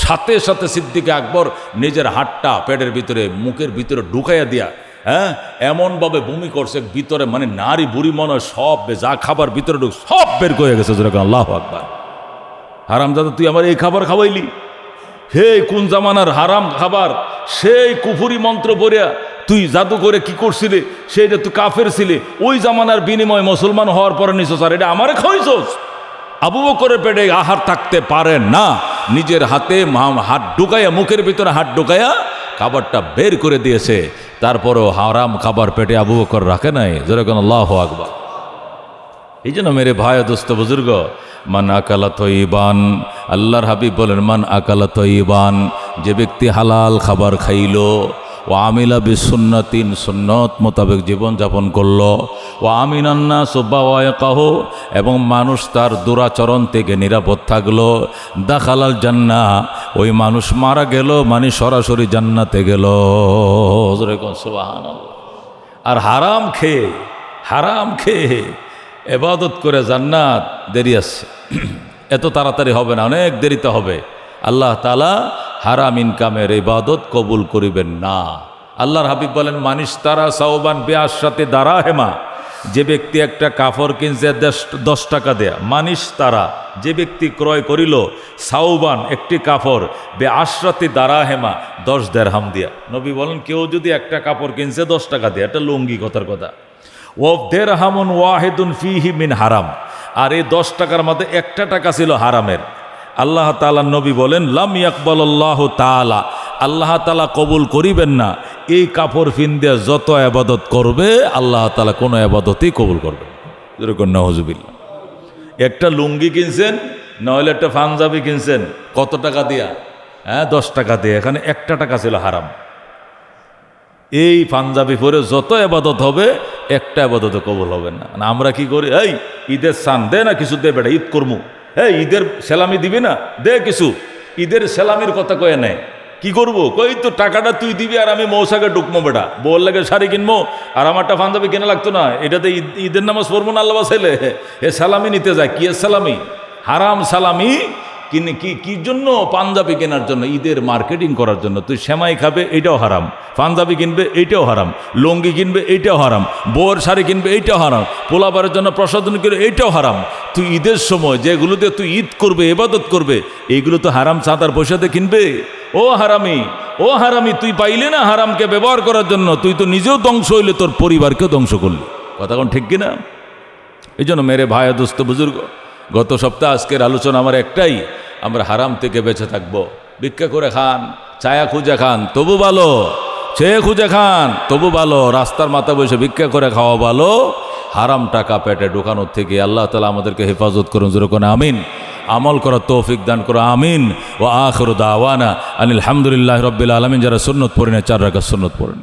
সাথে সাথে সিদ্দিকে আকবর নিজের হাতটা পেটের ভিতরে মুখের ভিতরে ঢুকাইয়া দিয়া, হ্যাঁ, এমনভাবে বমি করছে ভিতরে, মানে নারী বুড়ি মনে হয় সব যা খাবার ভিতরে ঢুক সব বের করে গেছে। যেরকম আল্লাহু আকবার। হারামজাদা তুই আমার এই খাবার খাওয়াইলি, হে কোন জামানার হারাম খাবার, সেই কুফুরি মন্ত্র পড়িয়া তুই জাদু করে কি করছিলি, সেইটা তুই কাফের ছিলি, ওই জামানার বিনিময় মুসলমান হওয়ার পরে নিছস, আর এটা আমারে খাওয়াইছস। আবু বকরের পেটে আহার থাকতে পারে না, নিজের হাতে হাত ঢুকাইয়া, মুখের ভিতরে হাত ঢুকাইয়া খাবারটা বের করে দিয়েছে। তারপরও হারাম খাবার পেটে আবু বকর রাখে নাই। যেরকম আল্লাহু আকবার। এই জন্য মেরে ভাই দোস্ত বুজুর্গ, মান আকালা তয়িবান, আল্লাহর হাবিব বলেন, মান আকালা তয়িবান, যে ব্যক্তি হালাল খাবার খাইলো, ও আমিলা বিসুন্নাতিন, সুন্নত মোতাবেক জীবনযাপন করলো, ও আমিনান্না সুব্বাওয়াকাহ, এবং মানুষ তার দুরাচরণ থেকে নিরাপদ থাকলো, দাখালাল জান্নাহ, ওই মানুষ মারা গেল মানে সরাসরি জান্নাতে গেল। সুবহানাল্লাহ। আর হারাম খেয়ে এবাদত করে জান্নাত দেরি আছে, এত তাড়াতাড়ি হবে না, অনেক দেরিতে হবে। আল্লাহ তাআলা হারাম ইনকামের ইবাদত কবুল করিবেন না। আল্লাহর হাবিব বলেন, মানিস তারা সাওবান বেআশরাতে দারাহেমা, যে ব্যক্তি একটা কাপড় কিনছে 10 টাকা দেয়া, মানিস তারা, যে ব্যক্তি ক্রয় করিল, সাওবান একটি কাপড়, বেআশরাতে দারাহেমা 10 দিরহাম দিয়া। নবী বলেন, কেউ যদি একটা কাপড় কিনছে 10 টাকা দেয়া, এটা লুঙ্গি কথার কথা, ও দিরহামুন ওয়াহিদুন ফিহি মিন হারাম, আর এই 10 টাকার মধ্যে 1টা টাকা ছিল হারামের। আল্লাহ তাআলা নবী বলেন, লাম ইয়াকবালাল্লাহু তাআলা, আল্লাহ তাআলা কবুল করিবেন না এই কাপড় ফিন্দে যত ইবাদত করবে, আল্লাহ তাআলা কোনো ইবাদতই কবুল করবে। যেরকম নাউজুবিল্লাহ। একটা লুঙ্গি কিনছেন, না হলে একটা পাঞ্জাবি কিনছেন, কত টাকা দিয়া? 10 টাকা দিয়ে। এখানে 1টা টাকা ছিল হারাম। এই পাঞ্জাবি পরে যত ইবাদত হবে, একটা ইবাদত কবুল হবে না। আমরা কি করি, এই ঈদের সান দে না কিছু দে বেটা, ঈদ করমু, এই ঈদের সেলামি দিবি না, দে কিছু। ঈদের সেলামির কথা কয়ে নেয়, কি করবো, কই তো টাকাটা তুই দিবি আর আমি মৌসাকে ঢুকবো বেটা, বল লাগে শাড়ি কিনবো আর আমারটা পাঞ্জাবি কেনা লাগতো না, এটাতে ঈদের নামাজ পড়বো না, আল্লাহ ছেলে এ সালামি নিতে যায়। কি সালামি? হারাম সালামি। কি জন্য? পাঞ্জাবি কেনার জন্য, ঈদের মার্কেটিং করার জন্য। তুই সেমাই খাবে, এইটাও হারাম। পাঞ্জাবি কিনবে, এইটাও হারাম। লুঙ্গি কিনবে, এইটাও হারাম। বউর শাড়ি কিনবে, এইটাও হারাম। পোলাপারের জন্য প্রসাধন কিনবে, এইটাও হারাম। তুই ঈদের সময় যেগুলোতে তুই ঈদ করবে, ইবাদত করবে, এইগুলো তো হারাম চাঁদার পয়সাতে কিনবে। ও হারামি, তুই পাইলে না হারামকে ব্যবহার করার জন্য, তুই তো নিজেও ধ্বংস হইলে তোর পরিবারকেও ধ্বংস করলি। কথা কোন ঠিক কিনা? এই জন্য মেরে ভাই দোস্ত বুজুর্গ, গত সপ্তাহে আজকের আলোচনা আমার একটাই, আমরা হারাম থেকে বেঁচে থাকবো। ভিক্ষা করে খান, ছায়া খুঁজে খান তবু ভালো, ছেয়ে খুঁজে খান তবু ভালো, রাস্তার মাথা বসে ভিক্ষা করে খাওয়া ভালো হারাম টাকা পেটে ঢোকানোর থেকে। আল্লাহ তাআলা আমাদেরকে হেফাজত করুন, যেরকম আমিন। আমল করার তৌফিক দান করো, আমিন। ও আখিরু দাওয়ানা আনিল হামদুলিল্লাহি রাব্বিল আলামিন। যারা সুন্নত পড়েন 4 রাকাত সুন্নত পড়েন।